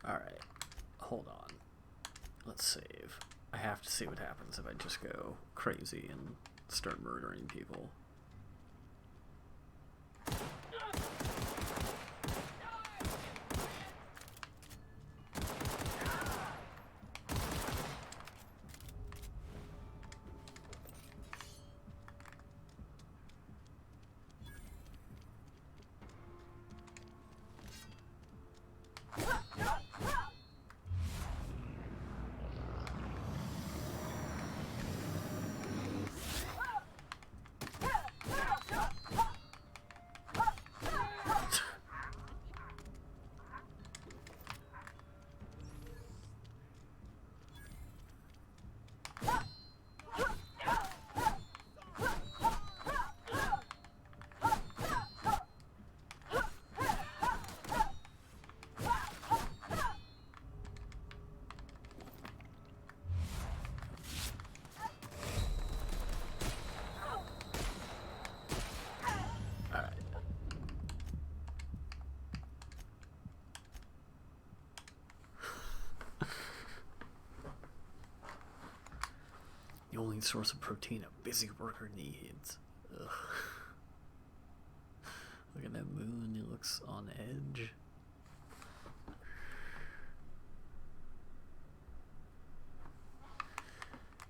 Alright, hold on. Let's save. I have to see what happens if I just go crazy and start murdering people. The only source of protein a busy worker needs. Ugh. Look at that moon, it looks on edge.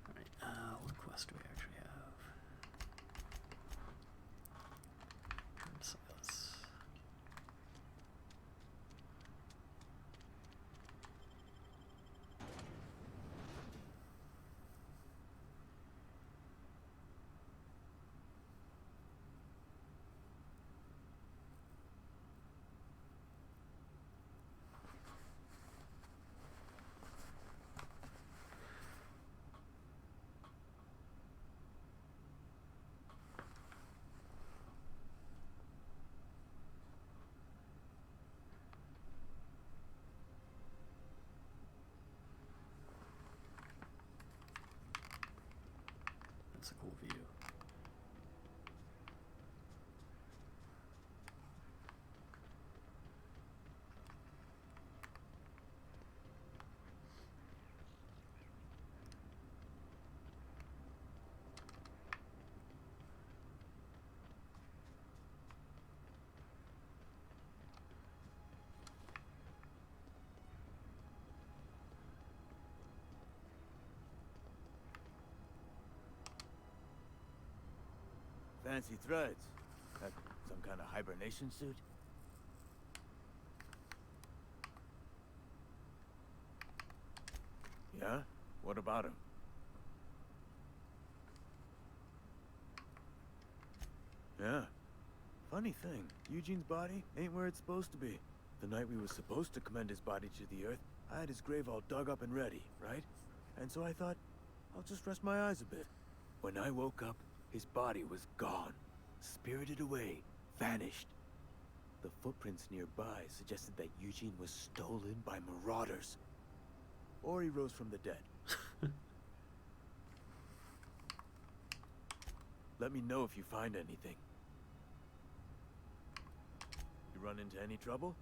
Alright, what quest do we actually have? Silas. That's a cool view. Fancy threads. That some kind of hibernation suit? Yeah? What about him? Yeah. Funny thing, Eugene's body ain't where it's supposed to be. The night we was supposed to commend his body to the earth, I had his grave all dug up and ready, right? And so I thought, I'll just rest my eyes a bit. When I woke up, his body was gone. Spirited away. Vanished. The footprints nearby suggested that Eugene was stolen by marauders. Or he rose from the dead. Let me know if you find anything. You run into any trouble?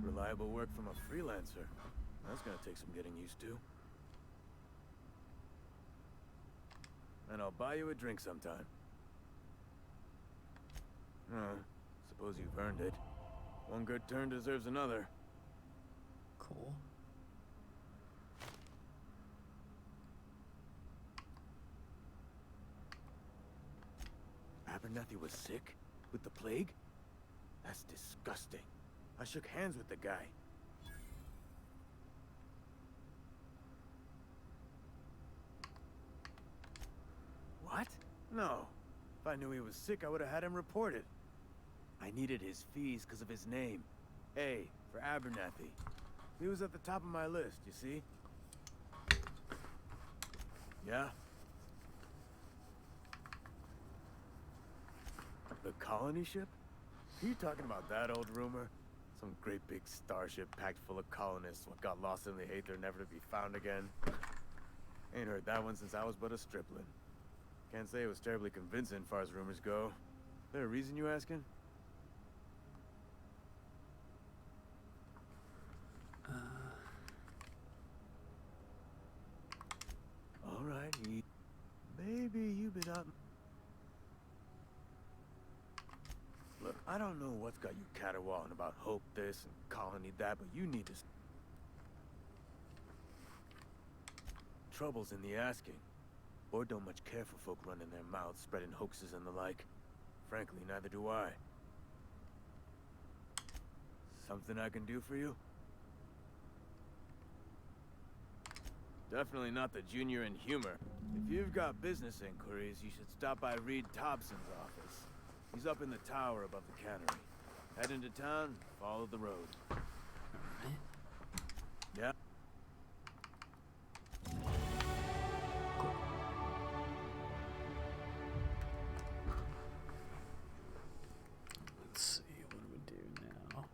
Reliable work from a freelancer. That's gonna take some getting used to. And I'll buy you a drink sometime. Suppose you've earned it. One good turn deserves another. Cool. Abernathy was sick? With the plague? That's disgusting. I shook hands with the guy. What? No. If I knew he was sick, I would have had him reported. I needed his fees because of his name. A, for Abernathy. He was at the top of my list, you see? Yeah? The colony ship? Are you talking about that old rumor? Some great big starship packed full of colonists what got lost in the aether never to be found again? Ain't heard that one since I was but a stripling. Can't say it was terribly convincing far as rumors go. There a reason you asking? Alright, maybe you've been out... Look, I don't know what's got you caterwauling about hope this and colony that, but you need to... Trouble's in the asking. Board don't much care for folk running their mouths, spreading hoaxes and the like. Frankly, neither do I. Something I can do for you? Definitely not the junior in humor. If you've got business inquiries, you should stop by Reed Thompson's office. He's up in the tower above the cannery. Head into town, follow the road. Yeah? Let's see, what do we do now?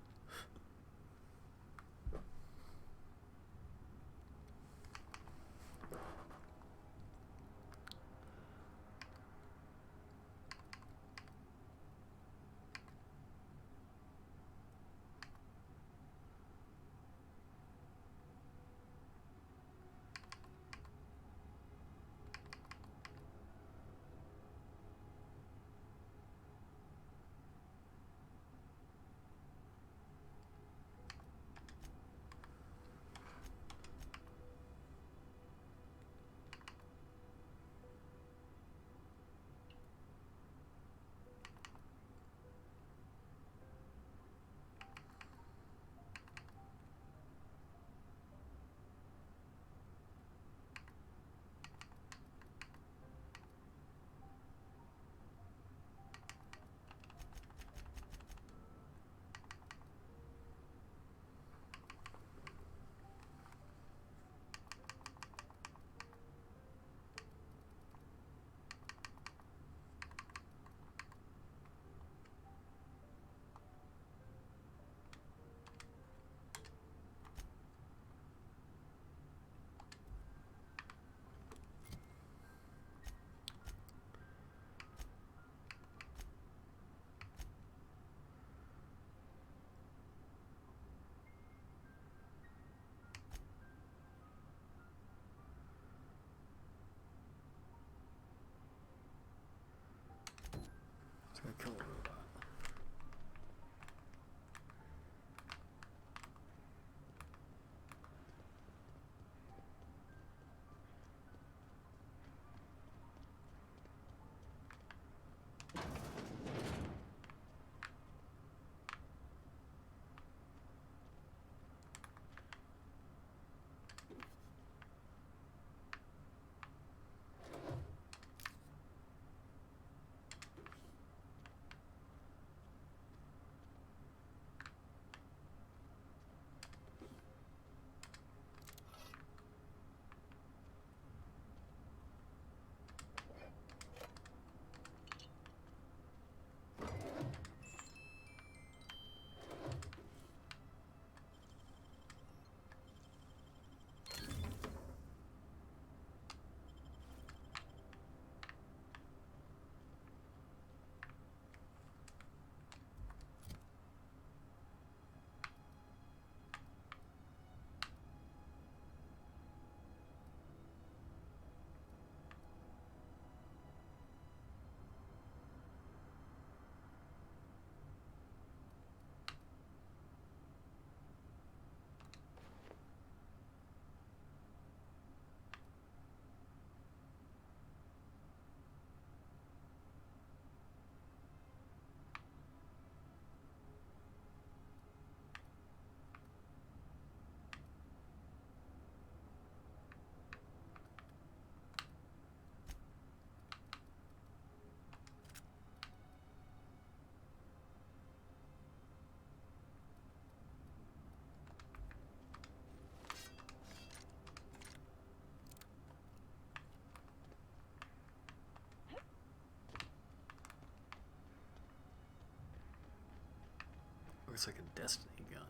Looks like a Destiny gun.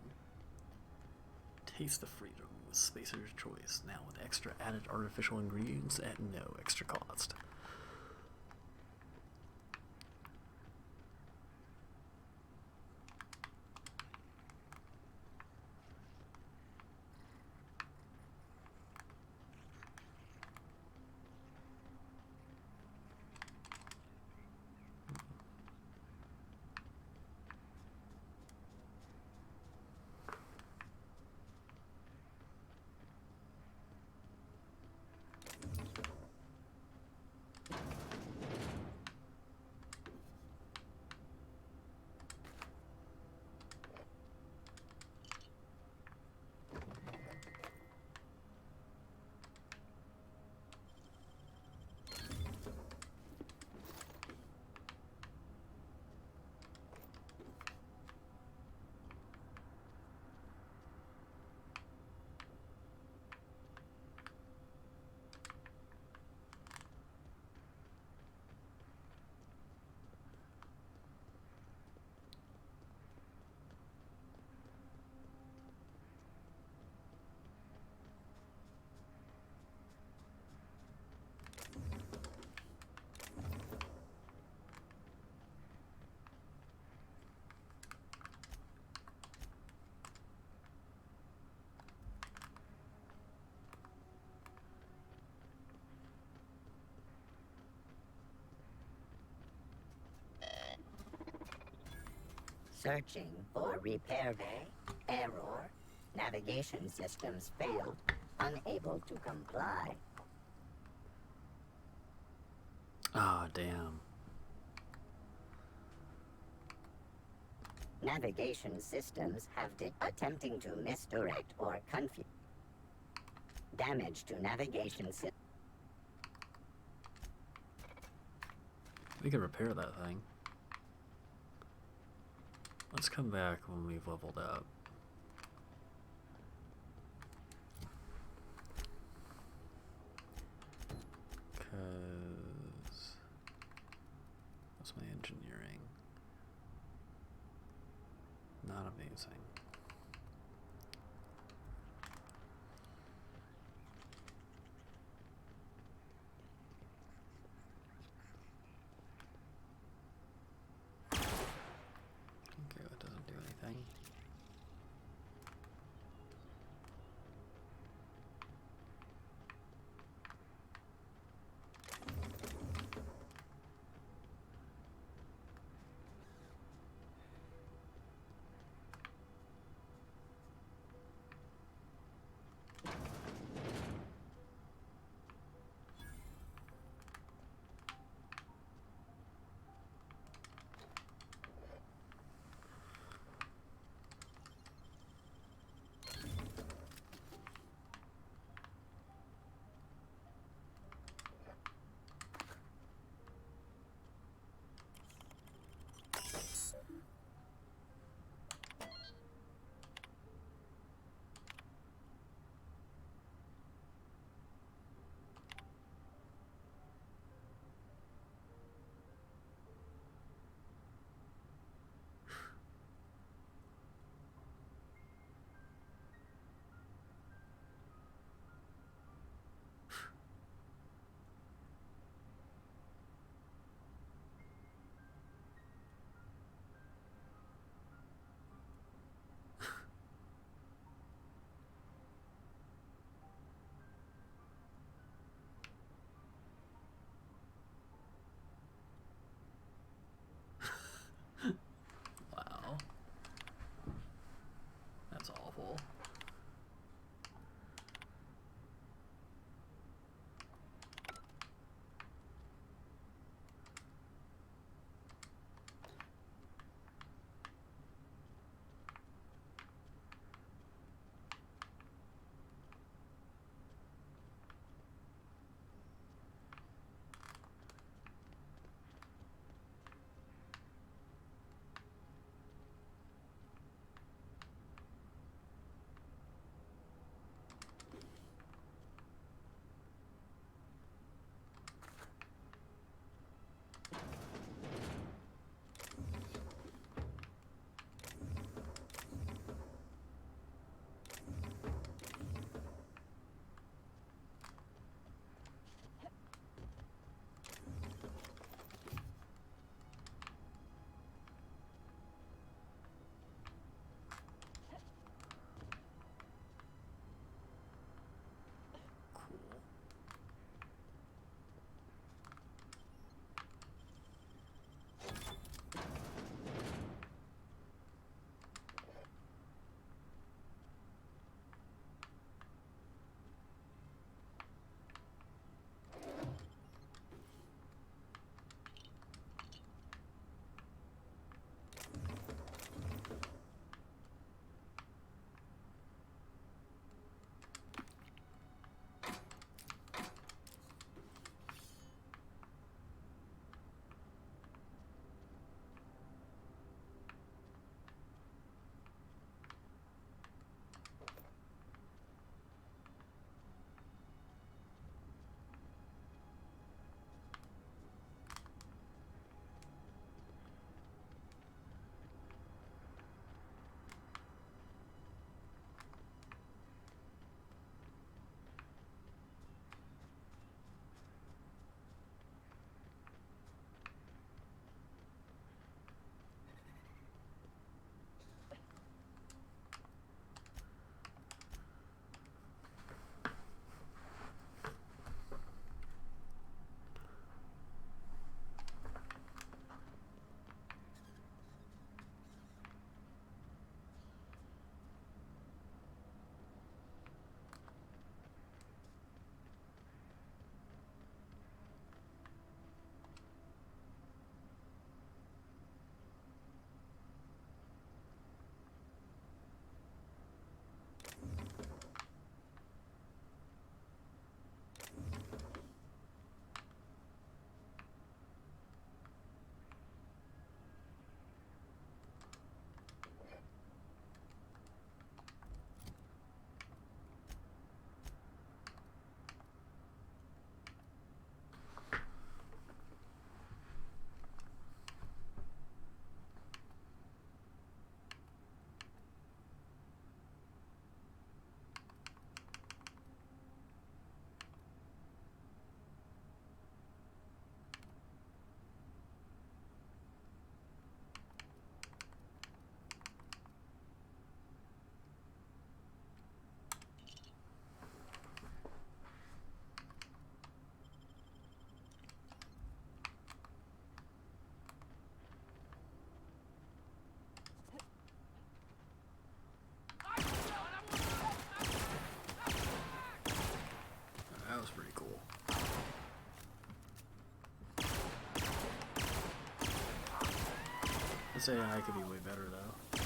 Taste the freedom with Spacer's Choice, now with extra added artificial ingredients at no extra cost. Searching for repair bay. Error. Navigation systems failed. Unable to comply. Ah, damn. Navigation systems have attempting to misdirect or confuse. Damage to navigation system. We can repair that thing. Let's come back when we've leveled up. Because what's my engineering? Not amazing. Okay, that doesn't do anything. This AI could be way better though.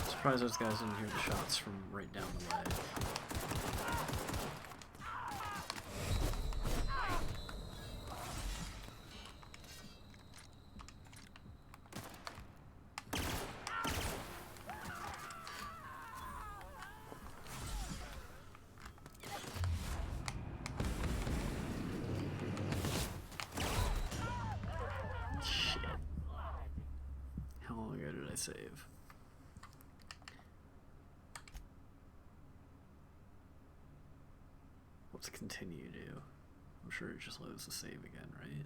Surprised those guys didn't hear the shots from right down the way. Shit. How long ago did I save? What's continue do? I'm sure it just loads the save again, right?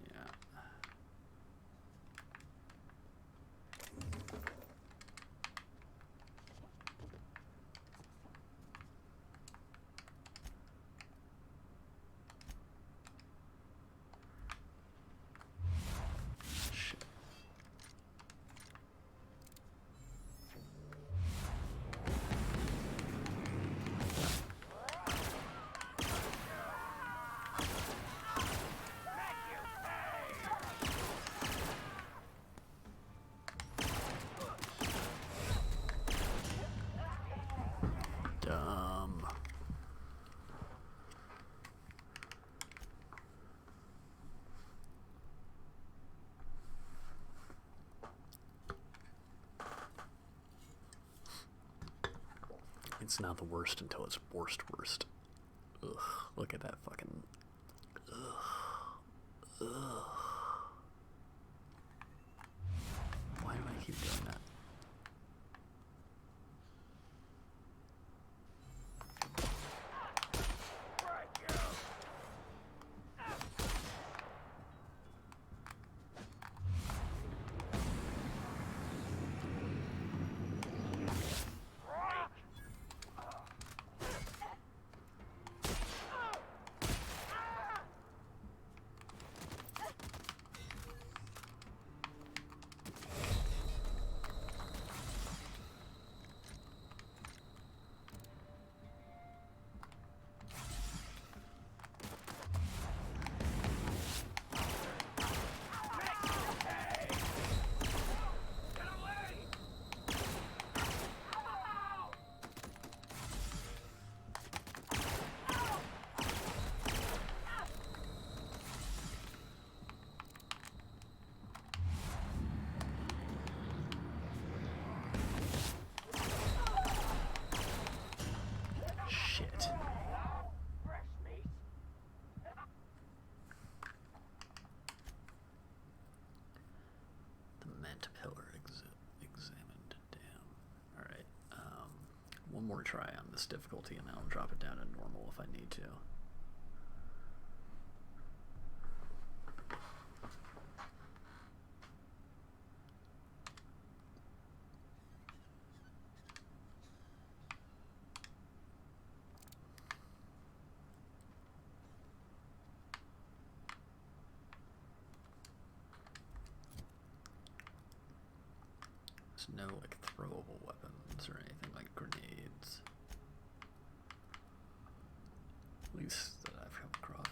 Yeah. Shit. Dumb. It's not the worst until it's worst. Ugh, look at that fucking... Ugh. Why do I keep doing that? The Ment Pillar examined. Damn. Alright. One more try on this difficulty and then I'll drop it down to normal if I need to. There's no like throwable weapons or anything like grenades. At least that I've come across.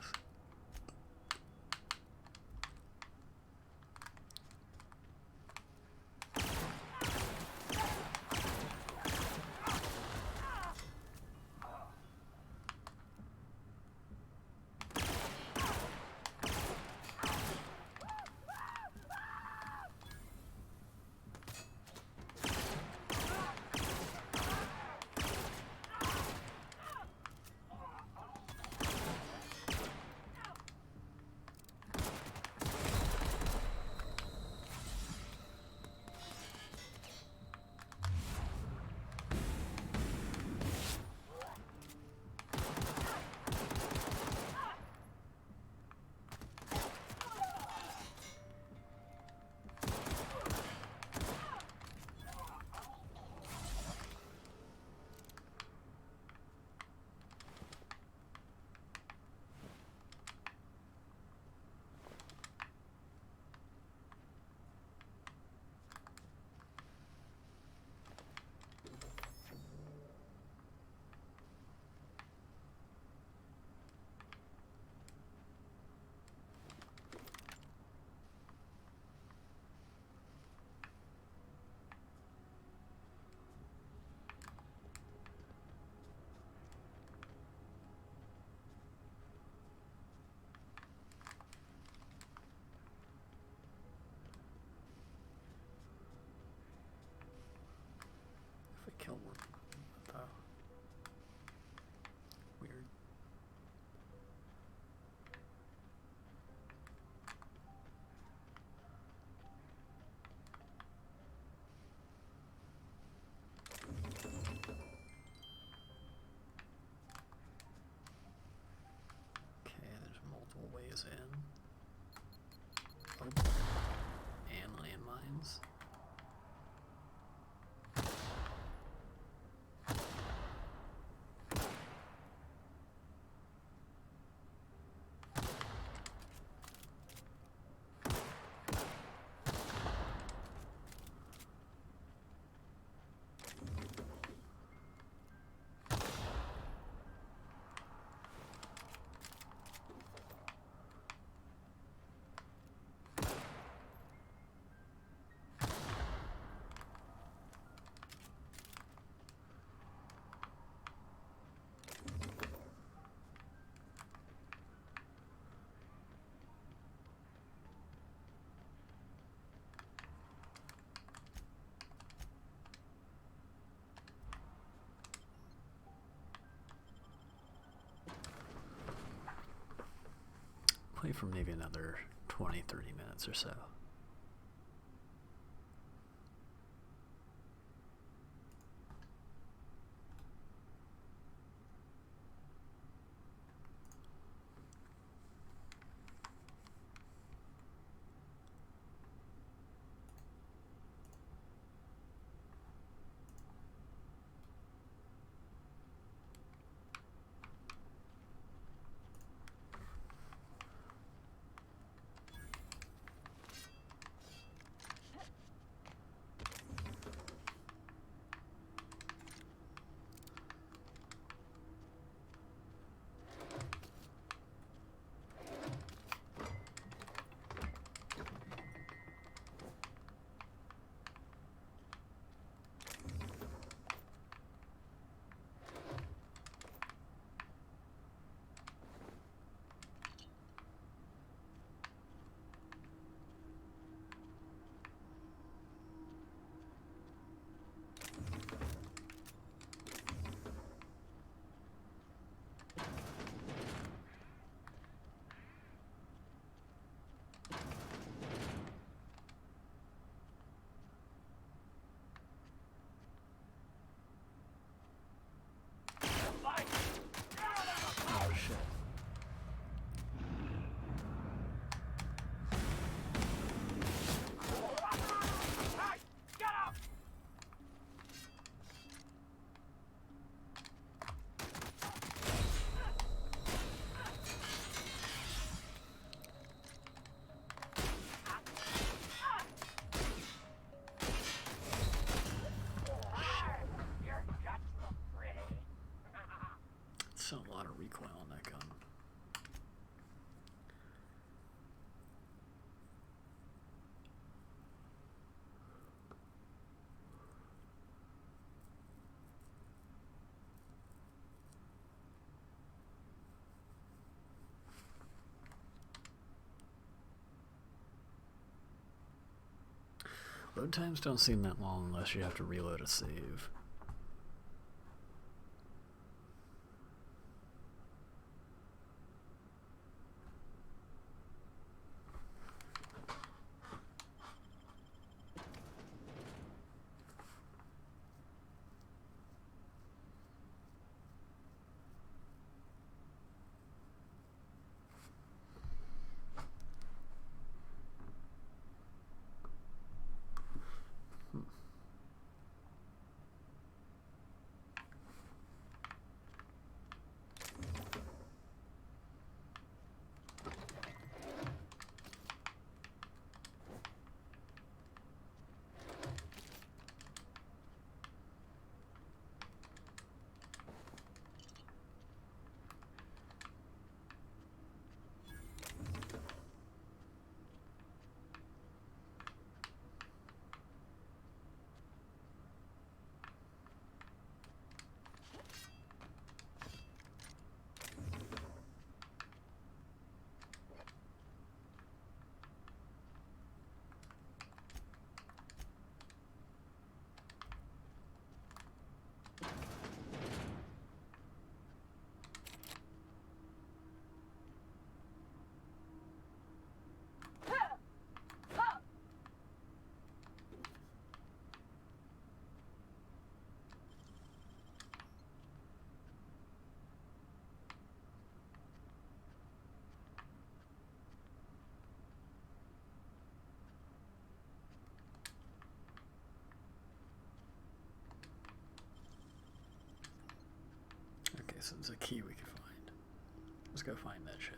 Kill more though. Weird. Okay, there's multiple ways in. Oh. And landmines. Play for maybe another 20-30 minutes or so. Still a lot of recoil on that gun. Load times don't seem that long unless you have to reload a save. Okay, so there's a key we can find. Let's go find that shit.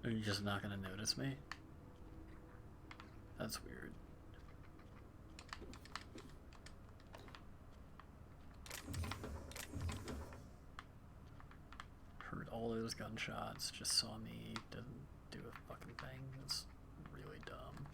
Are you just not gonna notice me? That's weird. Heard all those gunshots, just saw me, didn't do a fucking thing. It's really dumb.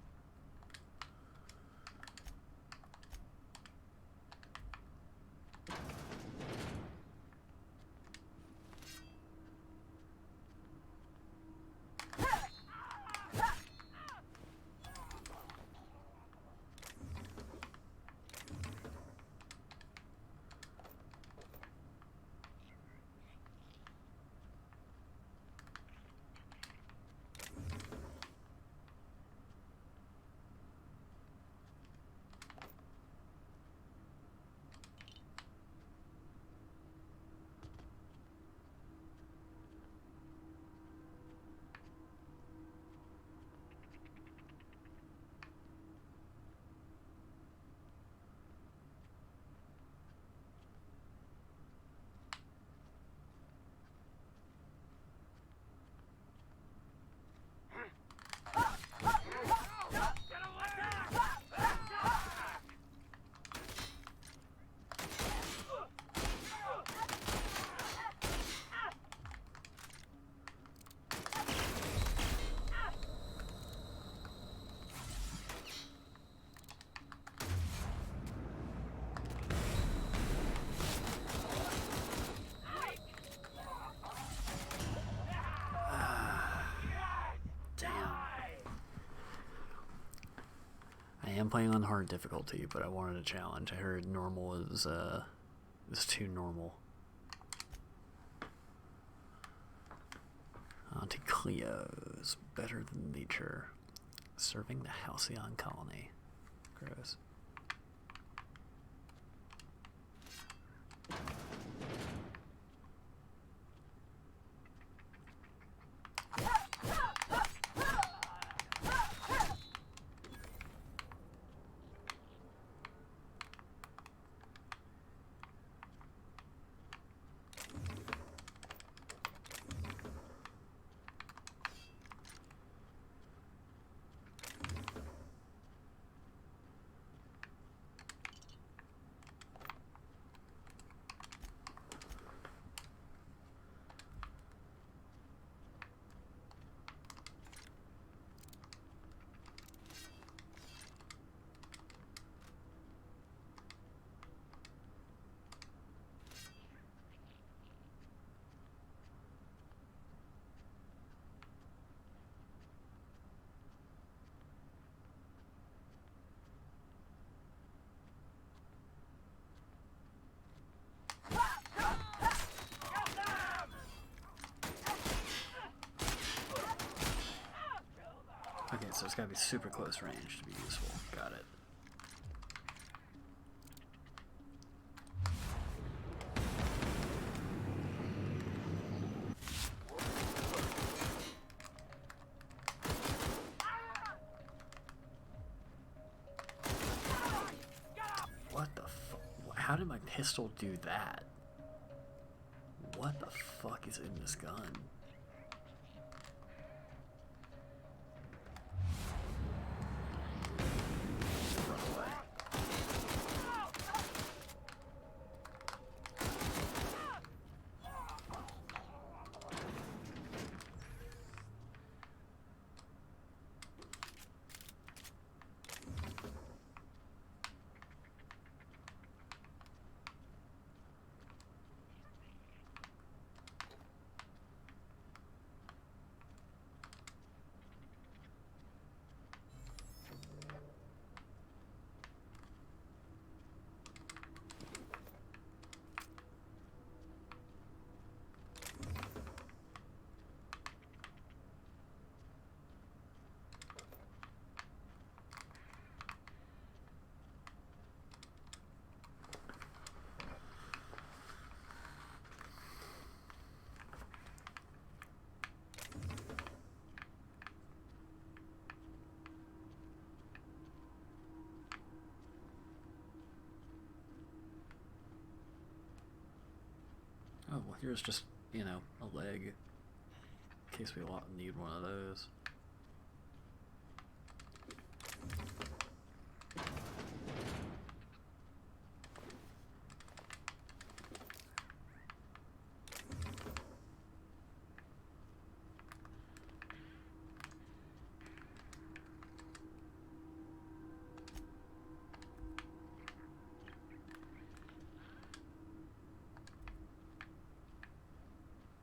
am playing on hard difficulty, but I wanted a challenge. I heard normal is too normal. Auntie Cleo's better than nature. Serving the Halcyon colony. Gross. Okay, so it's gotta be super close range to be useful. Got it. What the fuck? How did my pistol do that? What the fuck is in this gun? Oh, well, here's just, you know, a leg. In case we need one of those.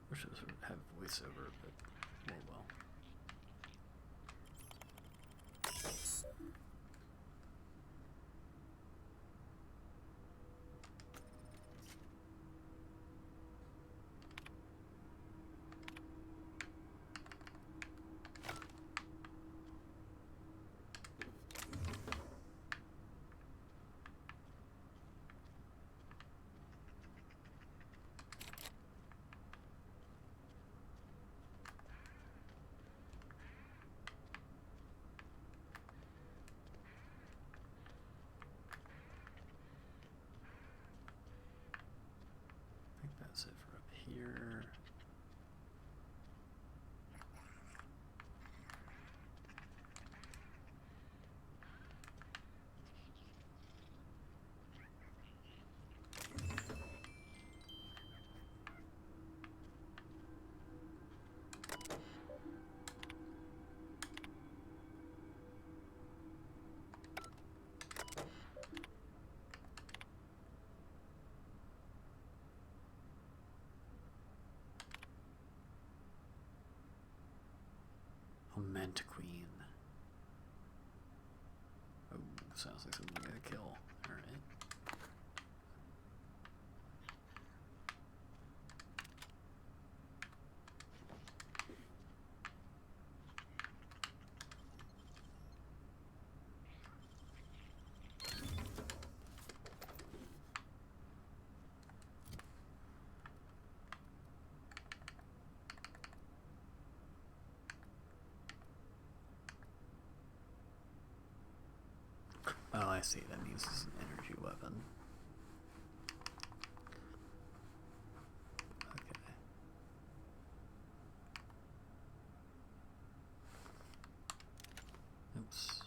Wish this would have voiceover, but oh well. That's it for up here. Mantiqueen. Oh. Sounds like something we gotta kill. Alright. Oh, I see. That means it's an energy weapon. Okay. Oops.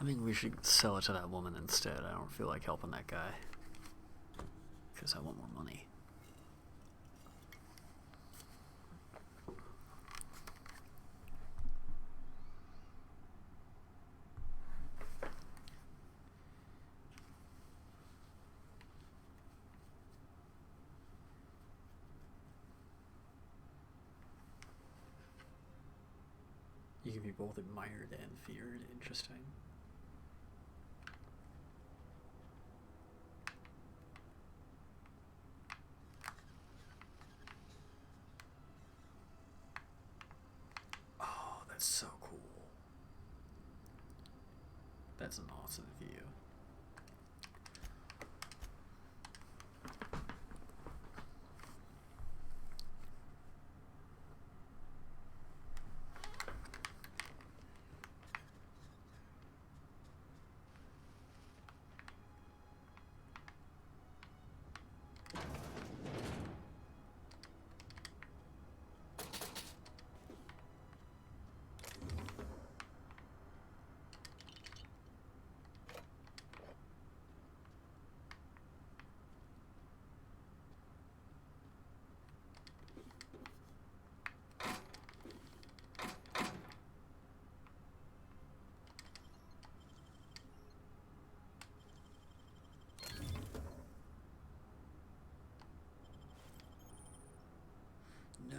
I think we should sell it to that woman instead. I don't feel like helping that guy. Because I want more money. You can be both admired and feared. Interesting. Oh, that's so cool. That's an awesome view. No.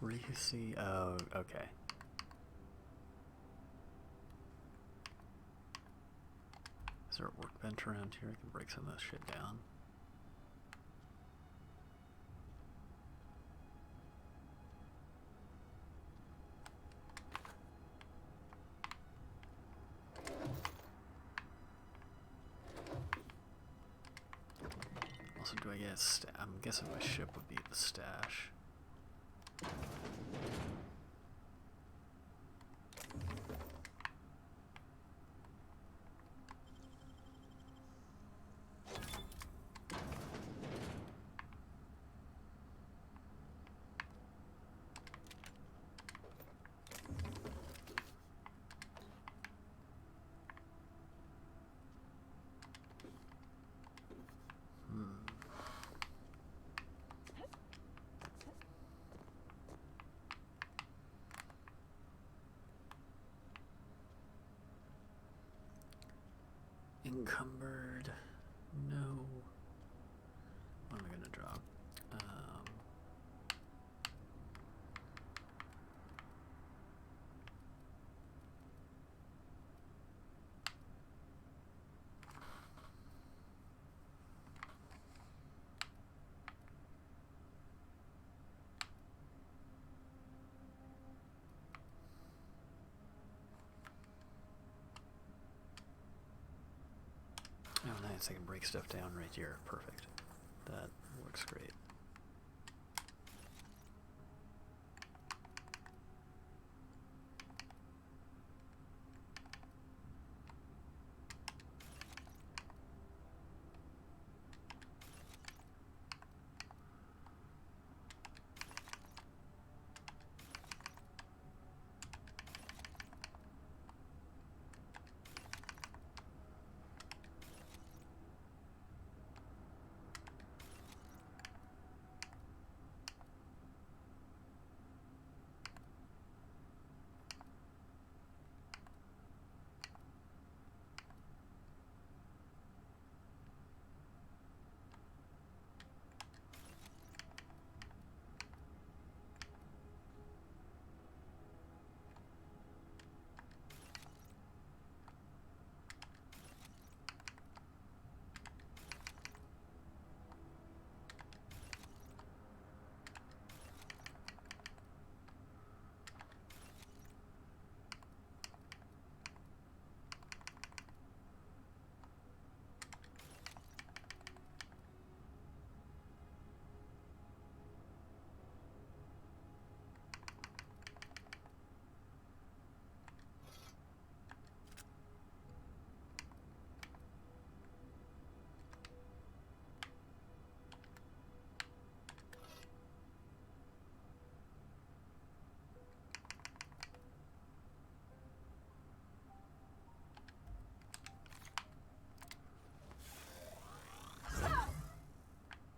Where do you see? Oh, okay. Is there a workbench around here? I can break some of this shit down. Also, do I get I'm guessing my ship would be the stash. Encumbered. No. What am I gonna drop? Oh, nice. I can break stuff down right here. Perfect. That works great.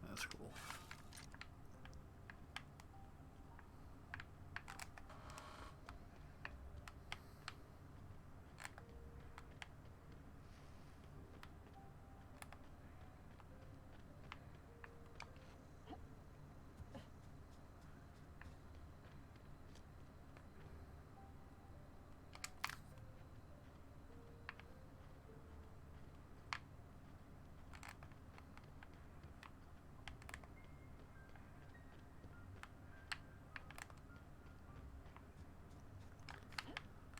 That's cool.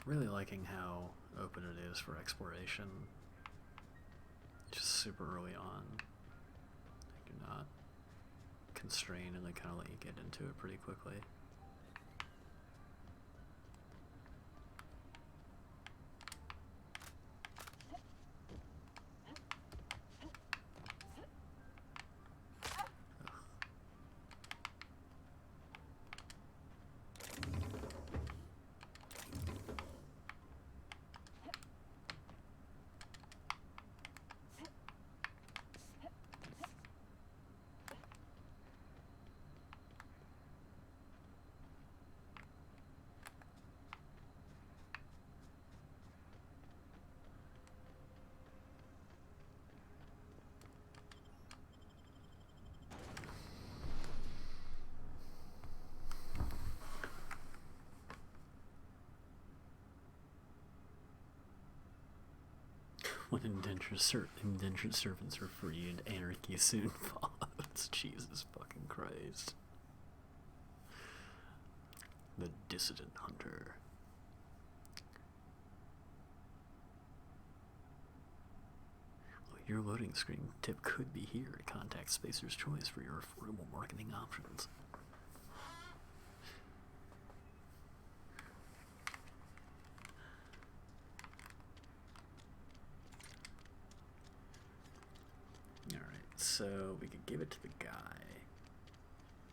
Really liking how open it is for exploration. Just super early on. You're not constrained and they kind of let you get into it pretty quickly. When indentured servants are freed, anarchy soon follows. Jesus fucking Christ. The Dissident Hunter. Well, your loading screen tip could be here. Contact Spacer's Choice for your affordable marketing options. So we could give it to the guy.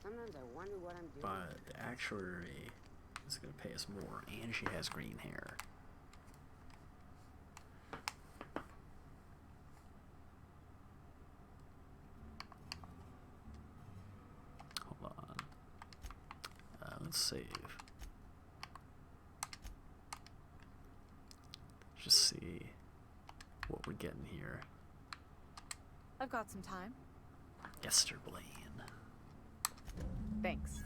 Sometimes I wonder what I'm doing. But the actuary is going to pay us more, and she has green hair. Hold on. Let's save. Just see what we're getting here? I've got some time. Esther Blaine. Thanks.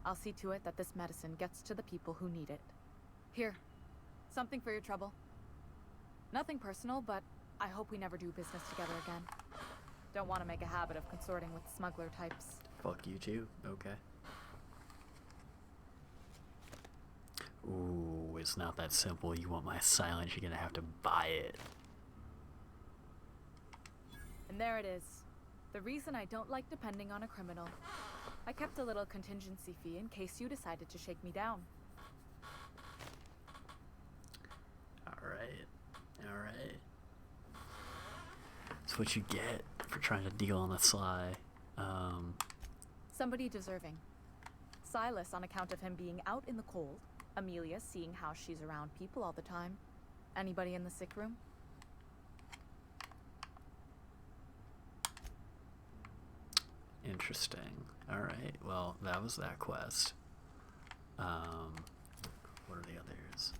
I'll see to it that this medicine gets to the people who need it. Here, something for your trouble. Nothing personal, but I hope we never do business together again. Don't want to make a habit of consorting with smuggler types. Fuck you too. Okay. Ooh, it's not that simple. You want my silence, you're gonna have to buy it. And there it is. The reason I don't like depending on a criminal. I kept a little contingency fee in case you decided to shake me down. Alright. Alright. That's what you get for trying to deal on the sly. Somebody deserving. Silas on account of him being out in the cold. Amelia seeing how she's around people all the time. Anybody in the sick room? Interesting. Alright, well, that was that quest. What are the others?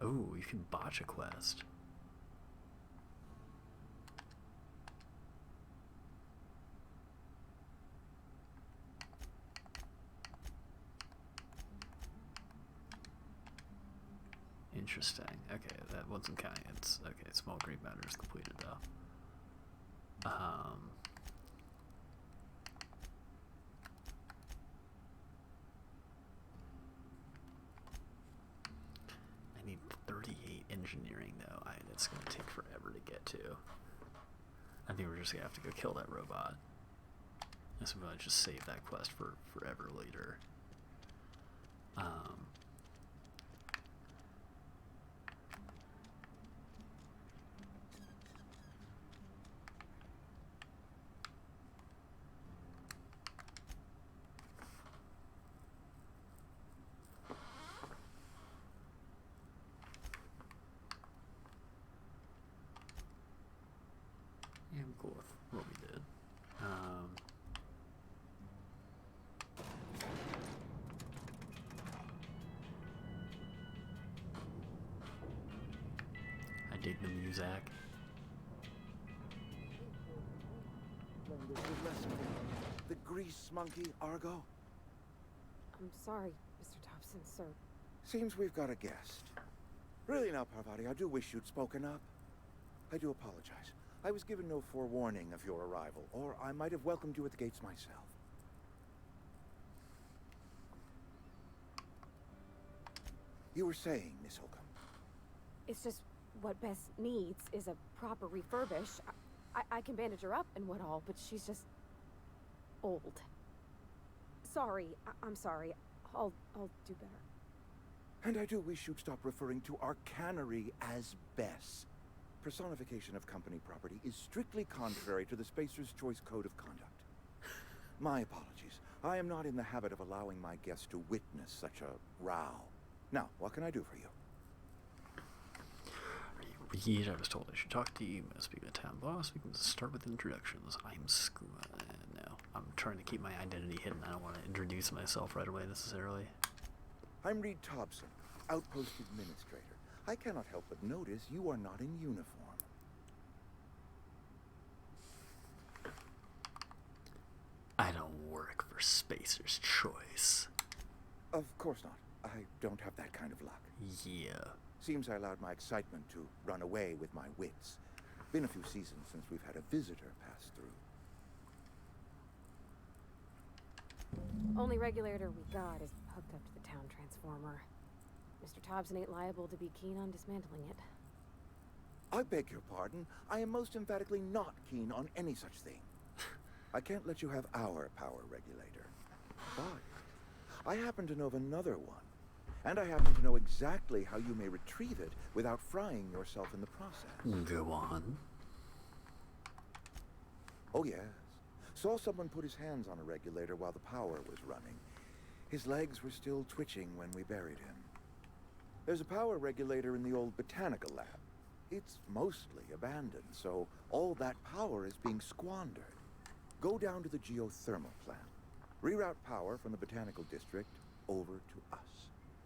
Oh, you can botch a quest. Interesting. Okay, that wasn't counting. It's okay. Small green matter is completed though. I need 38 engineering though. It's gonna take forever to get to. I think we're just gonna have to go kill that robot. So I'm gonna just save that quest for forever later. Yeah, I'm cool with what we did. I dig the music. The grease monkey, Argo? I'm sorry, Mr. Thompson, sir. Seems we've got a guest. Really now, Parvati, I do wish you'd spoken up. I do apologize. I was given no forewarning of your arrival, or I might have welcomed you at the gates myself. You were saying, Miss Holcomb. It's just what Bess needs is a proper refurbish. I can bandage her up and what all, but she's just old. Sorry, I'm sorry. I'll do better. And I do wish you'd stop referring to our cannery as Bess. Personification of company property is strictly contrary to the Spacer's Choice Code of Conduct. My apologies. I am not in the habit of allowing my guests to witness such a row. Now, what can I do for you? Reed, I was told I should talk to you. You must be the town boss. We can start with introductions. I'm no, I'm trying to keep my identity hidden. I don't want to introduce myself right away necessarily. I'm Reed Thompson, Outpost Administrator. I cannot help but notice you are not in uniform. I don't work for Spacer's Choice. Of course not. I don't have that kind of luck. Yeah. Seems I allowed my excitement to run away with my wits. Been a few seasons since we've had a visitor pass through. Only regulator we got is hooked up to the town transformer. Mr. Thompson ain't liable to be keen on dismantling it. I beg your pardon. I am most emphatically not keen on any such thing. I can't let you have our power regulator. But I happen to know of another one. And I happen to know exactly how you may retrieve it without frying yourself in the process. Go on. Oh, yes. Saw someone put his hands on a regulator while the power was running. His legs were still twitching when we buried him. There's a power regulator in the old botanical lab. It's mostly abandoned, so all that power is being squandered. Go down to the geothermal plant. Reroute power from the botanical district over to us.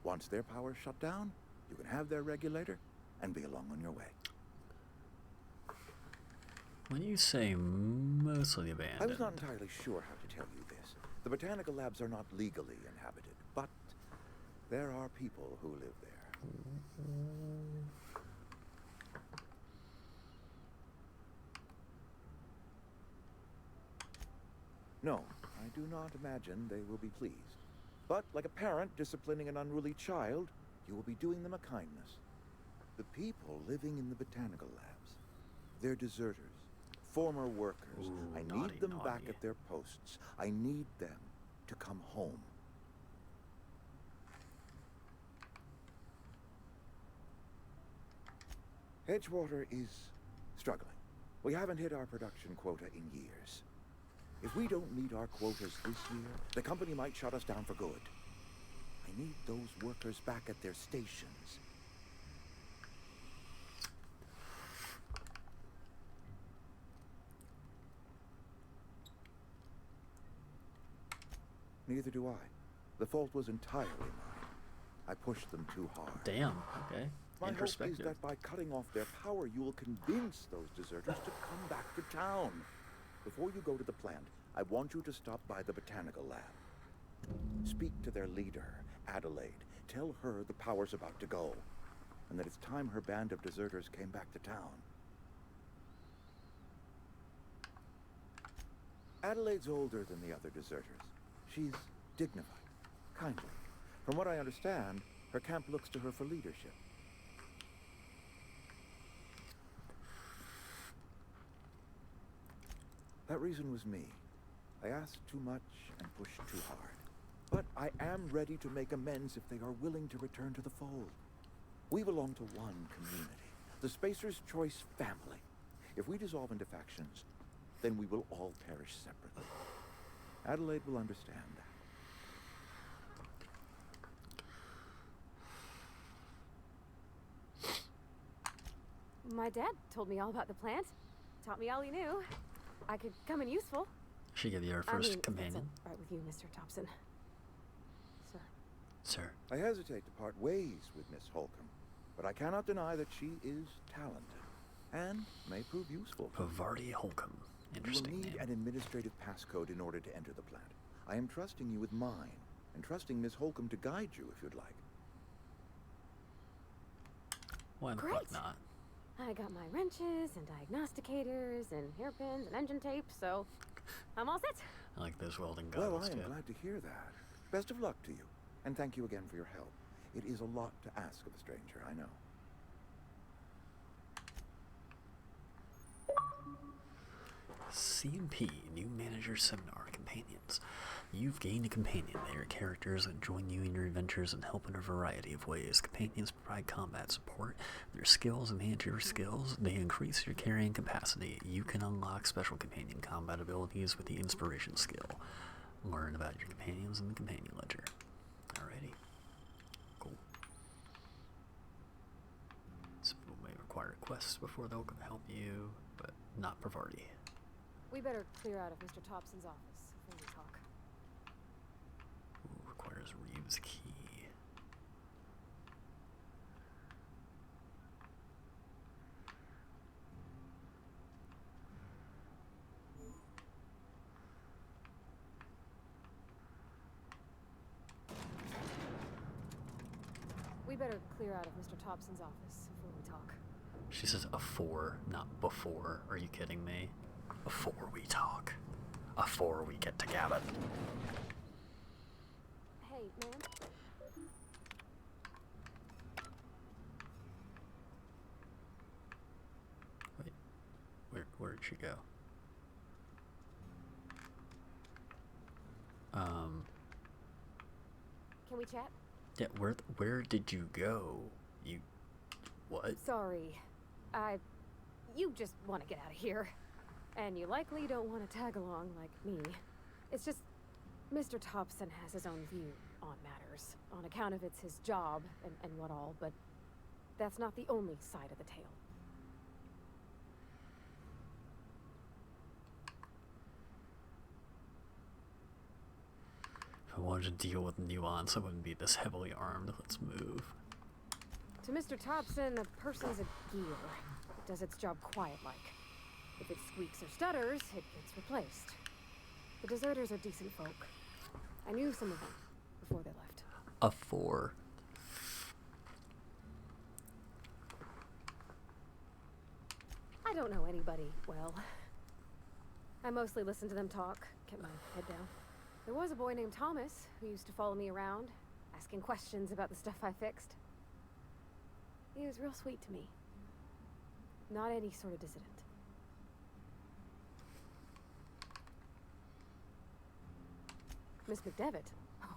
Once their power's shut down, you can have their regulator and be along on your way. When you say mostly abandoned... I was not entirely sure how to tell you this. The botanical labs are not legally inhabited, but there are people who live there. No, I do not imagine they will be pleased. But like a parent disciplining an unruly child, you will be doing them a kindness. The people living in the botanical labs, they're deserters, former workers. I need them back at their posts. I need them to come home. Edgewater is struggling. We haven't hit our production quota in years. If we don't meet our quotas this year, the company might shut us down for good. I need those workers back at their stations. Neither do I. The fault was entirely mine. I pushed them too hard. Damn, okay. My hope is that by cutting off their power, you will convince those deserters to come back to town. Before you go to the plant, I want you to stop by the botanical lab. Speak to their leader, Adelaide. Tell her the power's about to go, and that it's time her band of deserters came back to town. Adelaide's older than the other deserters. She's dignified, kindly. From what I understand, her camp looks to her for leadership. That reason was me. I asked too much and pushed too hard. But I am ready to make amends if they are willing to return to the fold. We belong to one community, the Spacer's Choice family. If we dissolve into factions, then we will all perish separately. Adelaide will understand that. My dad told me all about the plant. Taught me all he knew. I could come in useful. She gave you our first companion. That's right with you, Mr. Thompson. Sir. Sir. I hesitate to part ways with Miss Holcomb, but I cannot deny that she is talented and may prove useful. Pavarti Holcomb. Interesting You will need name. an administrative passcode in order to enter the plant. I am trusting you with mine, and trusting Miss Holcomb to guide you if you'd like. Why the fuck not? I got my wrenches and diagnosticators and hairpins and engine tape, so I'm all set. I like those welding Well, goggles I am too. glad to hear that. Best of luck to you, and thank you again for your help. It is a lot to ask of a stranger, I know. CMP, New Manager Seminar Companions. You've gained a companion. They are characters that join you in your adventures and help in a variety of ways. Companions provide combat support. Their skills enhance your skills. They increase your carrying capacity. You can unlock special companion combat abilities with the Inspiration skill. Learn about your companions in the Companion Ledger. Alrighty. Cool. Some people may require a quest before they'll help you, but not Pavarti. We better clear out of Mr. Thompson's office before we talk. Ooh, requires Reeves' key. We better clear out of Mr. Thompson's office before we talk. She says afore, not before. Are you kidding me? Afore we talk. Afore we get to Gavin. Hey, ma'am. Wait, where'd she go? Can we chat? Yeah, where did you go? You, what? Sorry. You just want to get out of here. And you likely don't want to tag along like me. It's just, Mr. Thompson has his own view on matters. On account of it's his job and what all, but that's not the only side of the tale. I wanted to deal with nuance, I wouldn't be this heavily armed. Let's move. To Mr. Thompson, a person's a gear. It does its job quiet-like. If it squeaks or stutters, it gets replaced. The deserters are decent folk. I knew some of them before they left. A 4. I don't know anybody well. I mostly listened to them talk, kept my head down. There was a boy named Thomas who used to follow me around, asking questions about the stuff I fixed. He was real sweet to me. Not any sort of dissident. Miss McDevitt? Oh,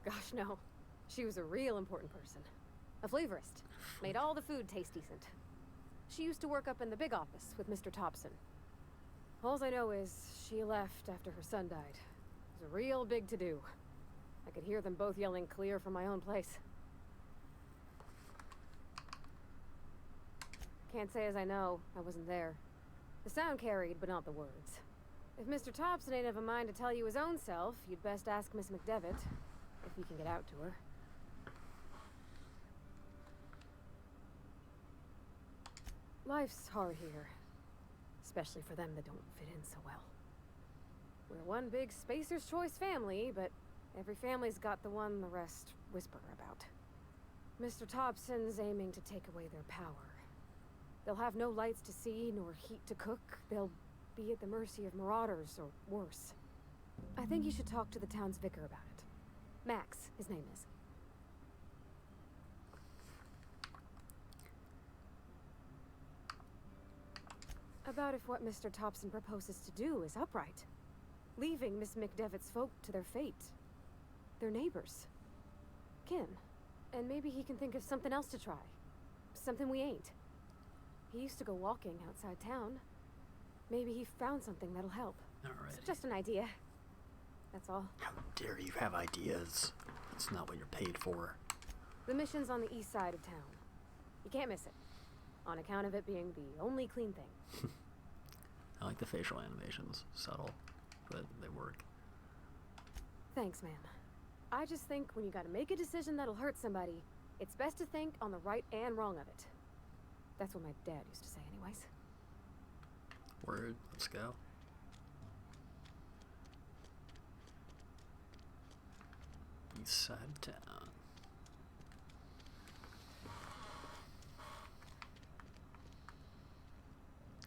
gosh, no. She was a real important person. A flavorist. Made all the food taste decent. She used to work up in the big office with Mr. Thompson. All I know is she left after her son died. It was a real big to-do. I could hear them both yelling clear from my own place. Can't say as I know. I wasn't there. The sound carried, but not the words. If Mr. Thompson ain't of a mind to tell you his own self, you'd best ask Miss McDevitt, if you can get out to her. Life's hard here, especially for them that don't fit in so well. We're one big Spacer's Choice family, but every family's got the one the rest whisper about. Mr. Thompson's aiming to take away their power. They'll have no lights to see, nor heat to cook. They'll be at the mercy of marauders, or worse. I think you should talk to the town's vicar about it. Max, his name is. About if what Mr. Thompson proposes to do is upright. Leaving Miss McDevitt's folk to their fate. Their neighbors. Kin. And maybe he can think of something else to try. Something we ain't. He used to go walking outside town. Maybe he found something that'll help. Alright. It's just an idea. That's all. How dare you have ideas? It's not what you're paid for. The mission's on the east side of town. You can't miss it. On account of it being the only clean thing. I like the facial animations. Subtle, but they work. Thanks, ma'am. I just think when you gotta make a decision that'll hurt somebody, it's best to think on the right and wrong of it. That's what my dad used to say anyways. Word, let's go. East side of town.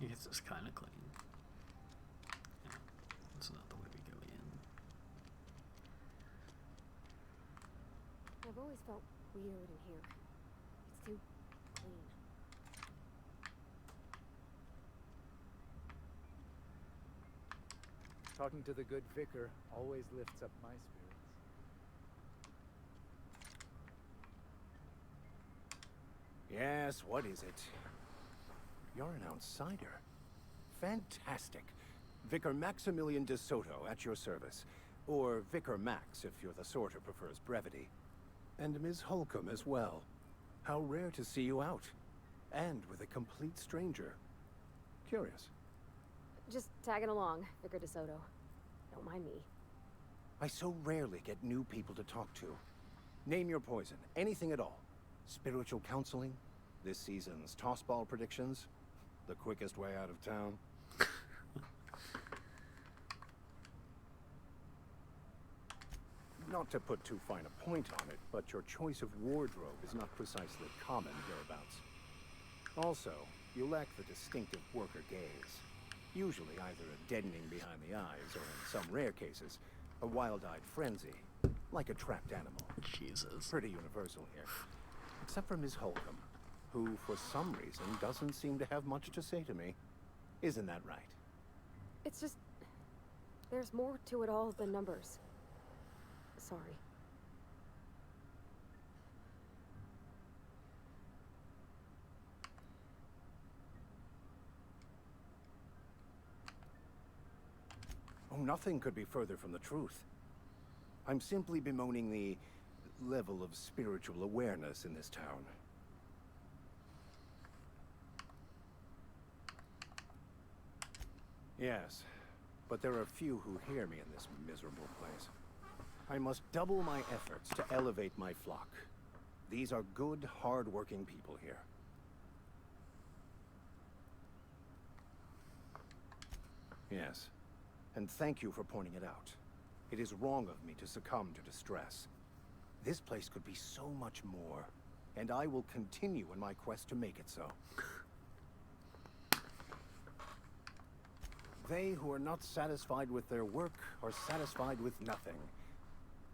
I guess it's kind of clean. Yeah, that's not the way we go in. I've always felt weird in here. It's too clean. Talking to the good vicar always lifts up my spirits. Yes, what is it? You're an outsider. Fantastic. Vicar Maximilian de Soto at your service. Or Vicar Max, if you're the sort who prefers brevity. And Ms. Holcomb as well. How rare to see you out. And with a complete stranger. Curious. Just tagging along, Vicar DeSoto. Don't mind me. I so rarely get new people to talk to. Name your poison, anything at all. Spiritual counseling, this season's tossball predictions, the quickest way out of town. Not to put too fine a point on it, but your choice of wardrobe is not precisely common hereabouts. Also, you lack the distinctive worker gaze. Usually either a deadening behind the eyes, or in some rare cases, a wild-eyed frenzy, like a trapped animal. Jesus. Pretty universal here. Except for Ms. Holcomb, who, for some reason, doesn't seem to have much to say to me. Isn't that right? It's just... there's more to it all than numbers. Sorry. Oh, nothing could be further from the truth. I'm simply bemoaning the level of spiritual awareness in this town. Yes, but there are few who hear me in this miserable place. I must double my efforts to elevate my flock. These are good, hard-working people here. Yes, and thank you for pointing it out. It is wrong of me to succumb to distress. This place could be so much more, and I will continue in my quest to make it so. They who are not satisfied with their work are satisfied with nothing.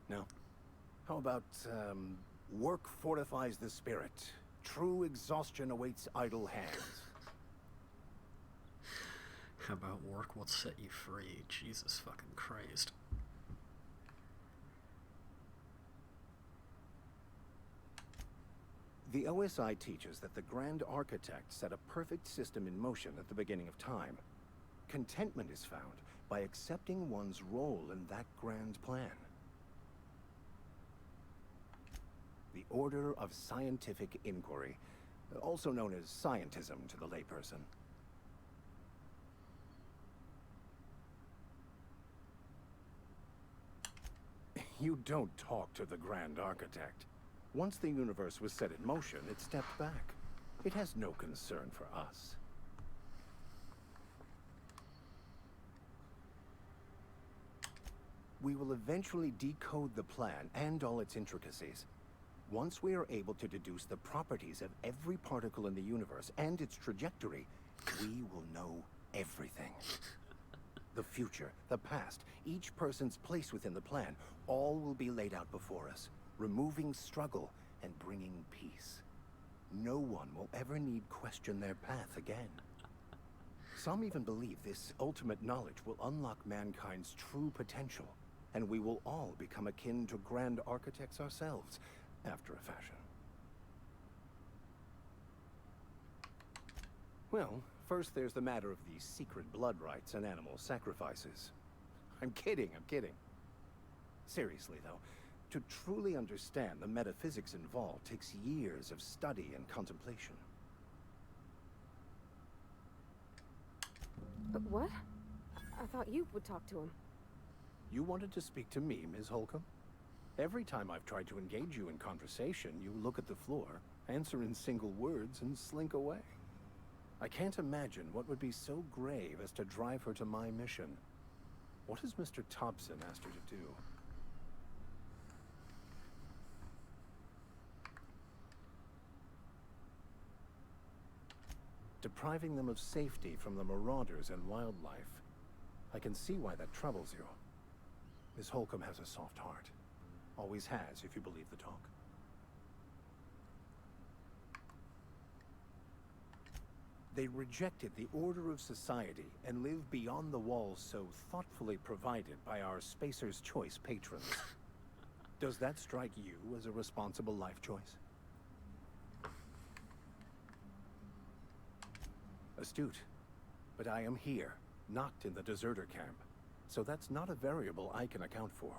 No. How about, work fortifies the spirit. True exhaustion awaits idle hands. How about work will set you free? Jesus fucking Christ. The OSI teaches that the Grand Architect set a perfect system in motion at the beginning of time. Contentment is found by accepting one's role in that grand plan. The Order of Scientific Inquiry, also known as scientism to the layperson. You don't talk to the Grand Architect. Once the universe was set in motion, it stepped back. It has no concern for us. We will eventually decode the plan and all its intricacies. Once we are able to deduce the properties of every particle in the universe and its trajectory, we will know everything. The future, the past, each person's place within the plan, all will be laid out before us, removing struggle and bringing peace. No one will ever need question their path again. Some even believe this ultimate knowledge will unlock mankind's true potential, and we will all become akin to Grand Architects ourselves, after a fashion. Well, first there's the matter of the secret blood rites and animal sacrifices. I'm kidding. Seriously, though, to truly understand the metaphysics involved takes years of study and contemplation. But what? I thought you would talk to him. You wanted to speak to me, Ms. Holcomb? Every time I've tried to engage you in conversation, you look at the floor, answer in single words, and slink away. I can't imagine what would be so grave as to drive her to my mission. What has Mr. Thompson asked her to do? Depriving them of safety from the marauders and wildlife. I can see why that troubles you. Miss Holcomb has a soft heart. Always has, if you believe the talk. They rejected the order of society and live beyond the walls so thoughtfully provided by our Spacer's Choice patrons. Does that strike you as a responsible life choice? Astute. But I am here, not in the deserter camp. So that's not a variable I can account for.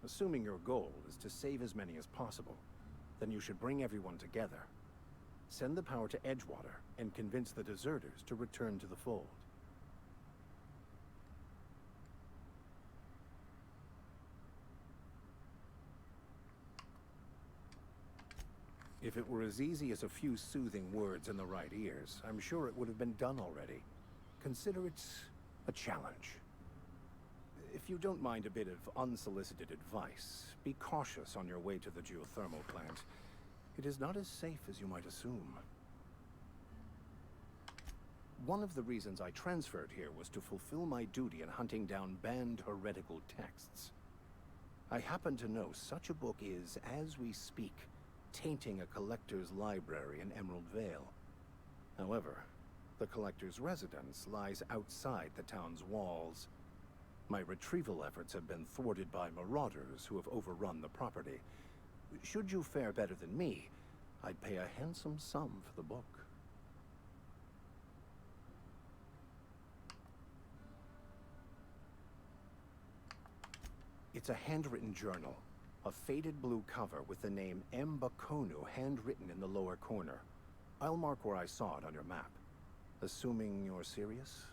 Assuming your goal is to save as many as possible, then you should bring everyone together. Send the power to Edgewater and convince the deserters to return to the fold. If it were as easy as a few soothing words in the right ears, I'm sure it would have been done already. Consider it a challenge. If you don't mind a bit of unsolicited advice, be cautious on your way to the geothermal plant. It is not as safe as you might assume. One of the reasons I transferred here was to fulfill my duty in hunting down banned heretical texts. I happen to know such a book is, as we speak, tainting a collector's library in Emerald Vale. However, the collector's residence lies outside the town's walls. My retrieval efforts have been thwarted by marauders who have overrun the property. Should you fare better than me, I'd pay a handsome sum for the book. It's a handwritten journal. A faded blue cover with the name Mbakonu handwritten in the lower corner. I'll mark where I saw it on your map. Assuming you're serious?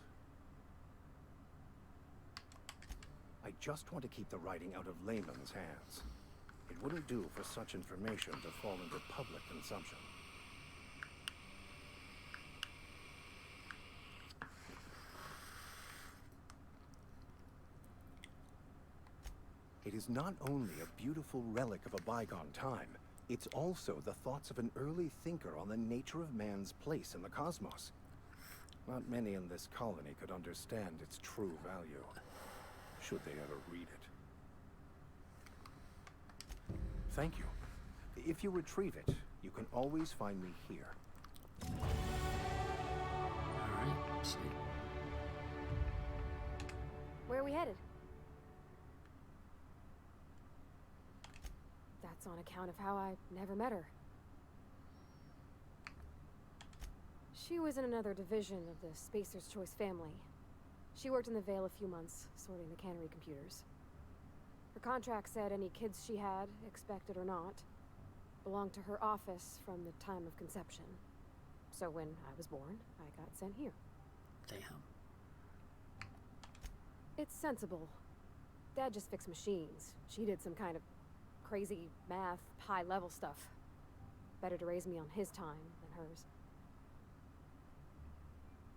I just want to keep the writing out of layman's hands. It wouldn't do for such information to fall into public consumption. It is not only a beautiful relic of a bygone time, it's also the thoughts of an early thinker on the nature of man's place in the cosmos. Not many in this colony could understand its true value, should they ever read it. Thank you. If you retrieve it, you can always find me here. Alright, see. Where are we headed? That's on account of how I never met her. She was in another division of the Spacer's Choice family. She worked in the Vale a few months, sorting the cannery computers. Her contract said any kids she had, expected or not, belonged to her office from the time of conception. So when I was born, I got sent here. Damn. It's sensible. Dad just fixed machines. She did some kind of crazy math, high-level stuff. Better to raise me on his time than hers.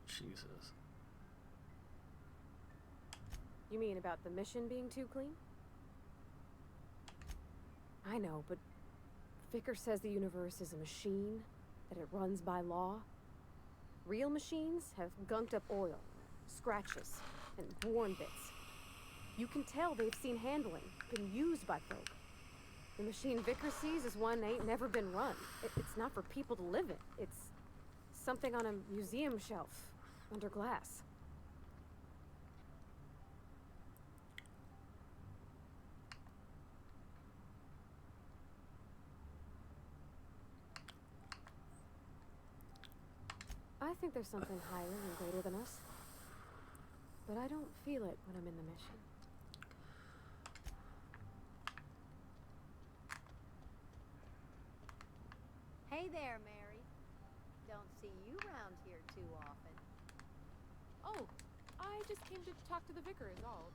Jesus. You mean about the mission being too clean? I know, but Vicker says the universe is a machine, that it runs by law. Real machines have gunked up oil, scratches, and worn bits. You can tell they've seen handling, been used by folk. The machine Vicker sees is one that ain't never been run. It's not for people to live in. It's something on a museum shelf, under glass. I think there's something higher and greater than us. But I don't feel it when I'm in the mission. Hey there, Mary. Don't see you around here too often. Oh, I just came to talk to the vicar is all.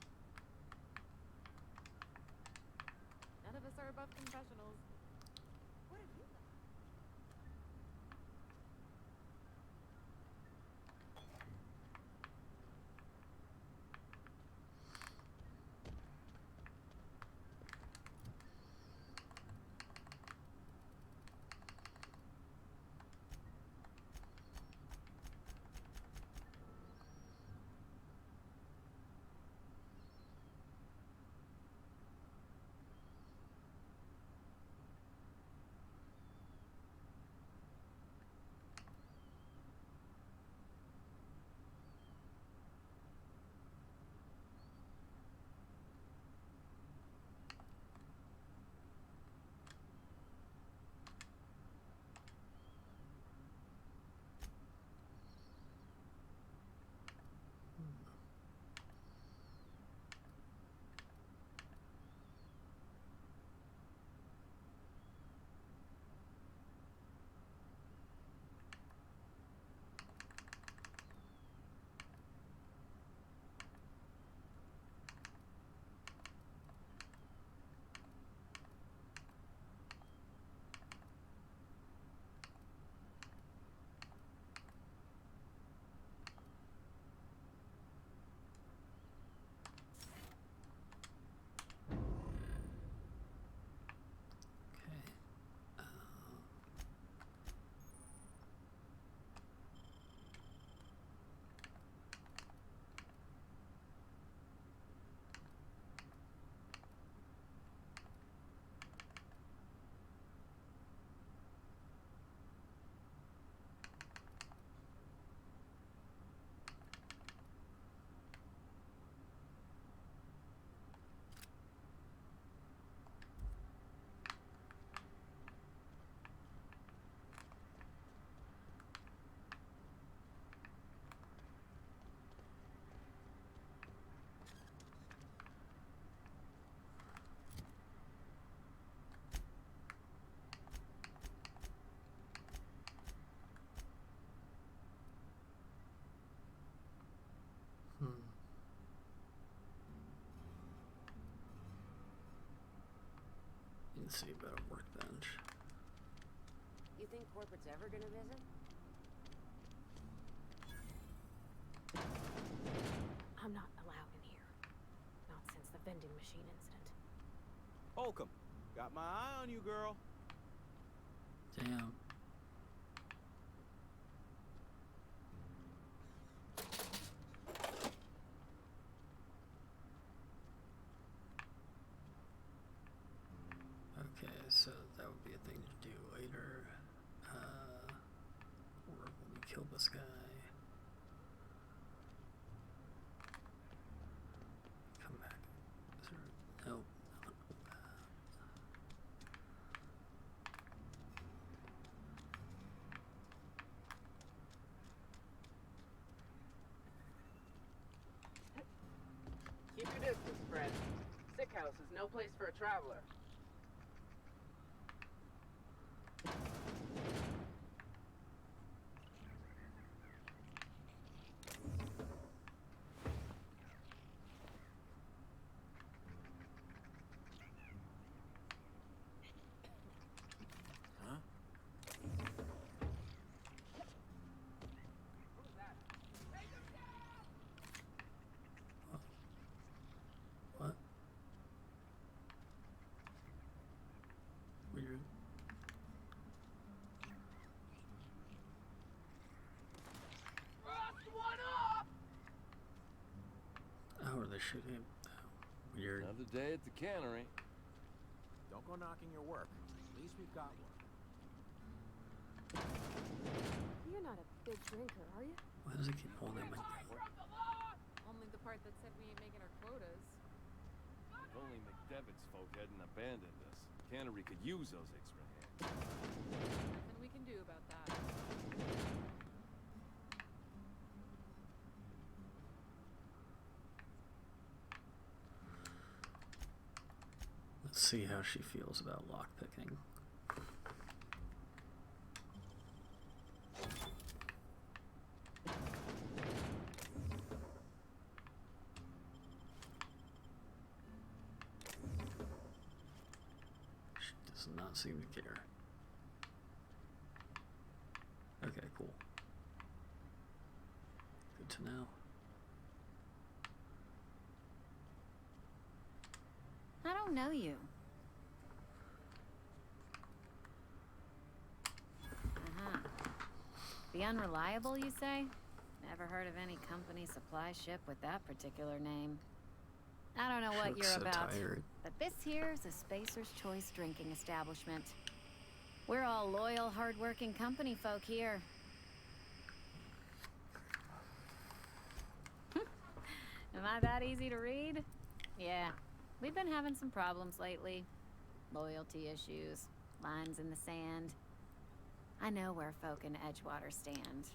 None of us are above confessionals. What have you done? Let's see about a workbench. You think corporate's ever gonna visit? I'm not allowed in here. Not since the vending machine incident. Holcomb, got my eye on you, girl. Damn. Okay, so that would be a thing to do later. Or when we kill this guy. Come back. Is there, nope. Keep your distance, friend. Sick house is no place for a traveler. Huh? What? Weird. Oh, are they shooting him? Weird. Another day at the cannery. Don't go knocking your work. At least we've got one. You're not a big drinker, are you? Why does it keep pulling at my Only the part that said we ain't making our quotas. If only McDevitt's folk hadn't abandoned us. Cannery could use those extra hands. Nothing we can do about that. Let's see how she feels about lockpicking. She does not seem to care. Okay, cool. Good to know. I don't know you. Uh-huh. The Unreliable, you say? Never heard of any company supply ship with that particular name. I don't know what Looks you're so about, tired. but this here is a Spacer's Choice drinking establishment. We're all loyal, hard-working company folk here. Am I that easy to read? Yeah. We've been having some problems lately. Loyalty issues, lines in the sand. I know where folk in Edgewater stand.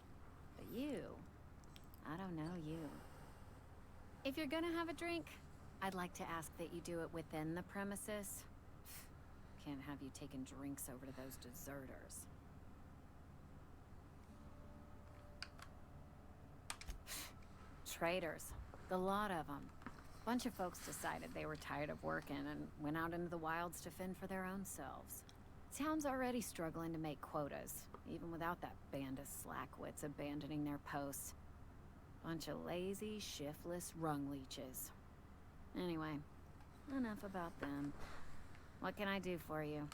But you, I don't know you. If you're gonna have a drink, I'd like to ask that you do it within the premises. Can't have you taking drinks over to those deserters. Traitors. The lot of them. Bunch of folks decided they were tired of working and went out into the wilds to fend for their own selves. Town's already struggling to make quotas, even without that band of slackwits abandoning their posts. Bunch of lazy, shiftless rung leeches. Anyway, enough about them. What can I do for you?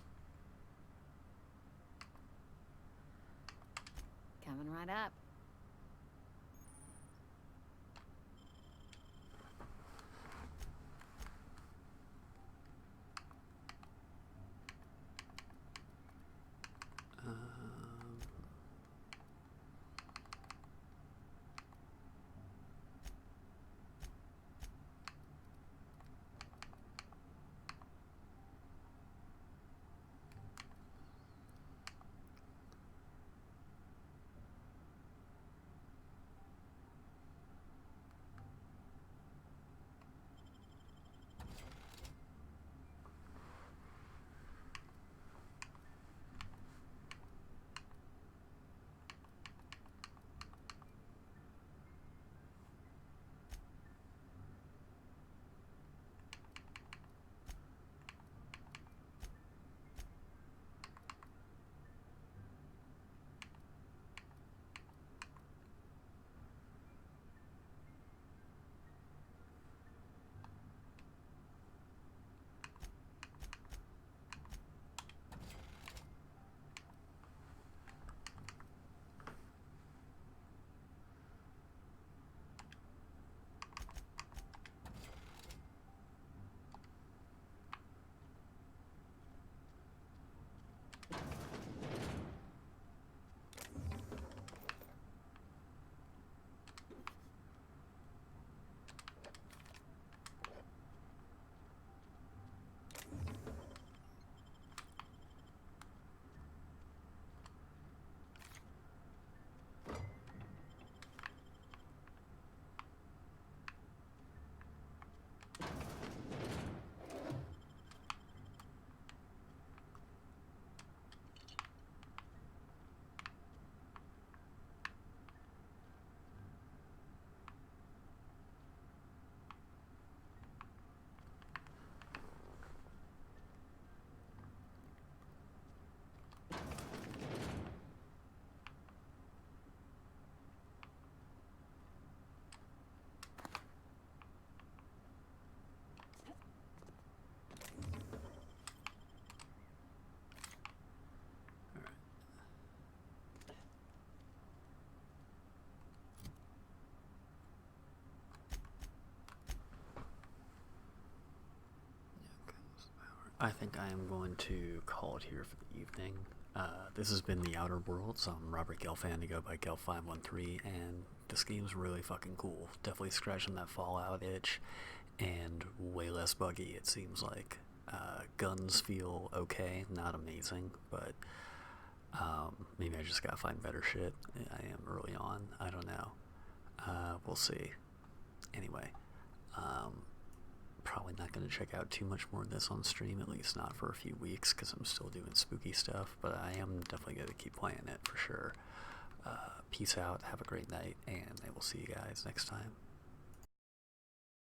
Coming right up. I think I am going to call it here for the evening. This has been The Outer Worlds. I'm Robert Gelfand, to go by Gelf513, and this game's really fucking cool. Definitely scratching that Fallout itch, and way less buggy, it seems like. Guns feel okay, not amazing, but maybe I just gotta find better shit. I am early on, I don't know. We'll see. Anyway, probably not going to check out too much more of this on stream, at least not for a few weeks, because I'm still doing spooky stuff, but I am definitely going to keep playing it for sure. Peace out, have a great night, and I will see you guys next time.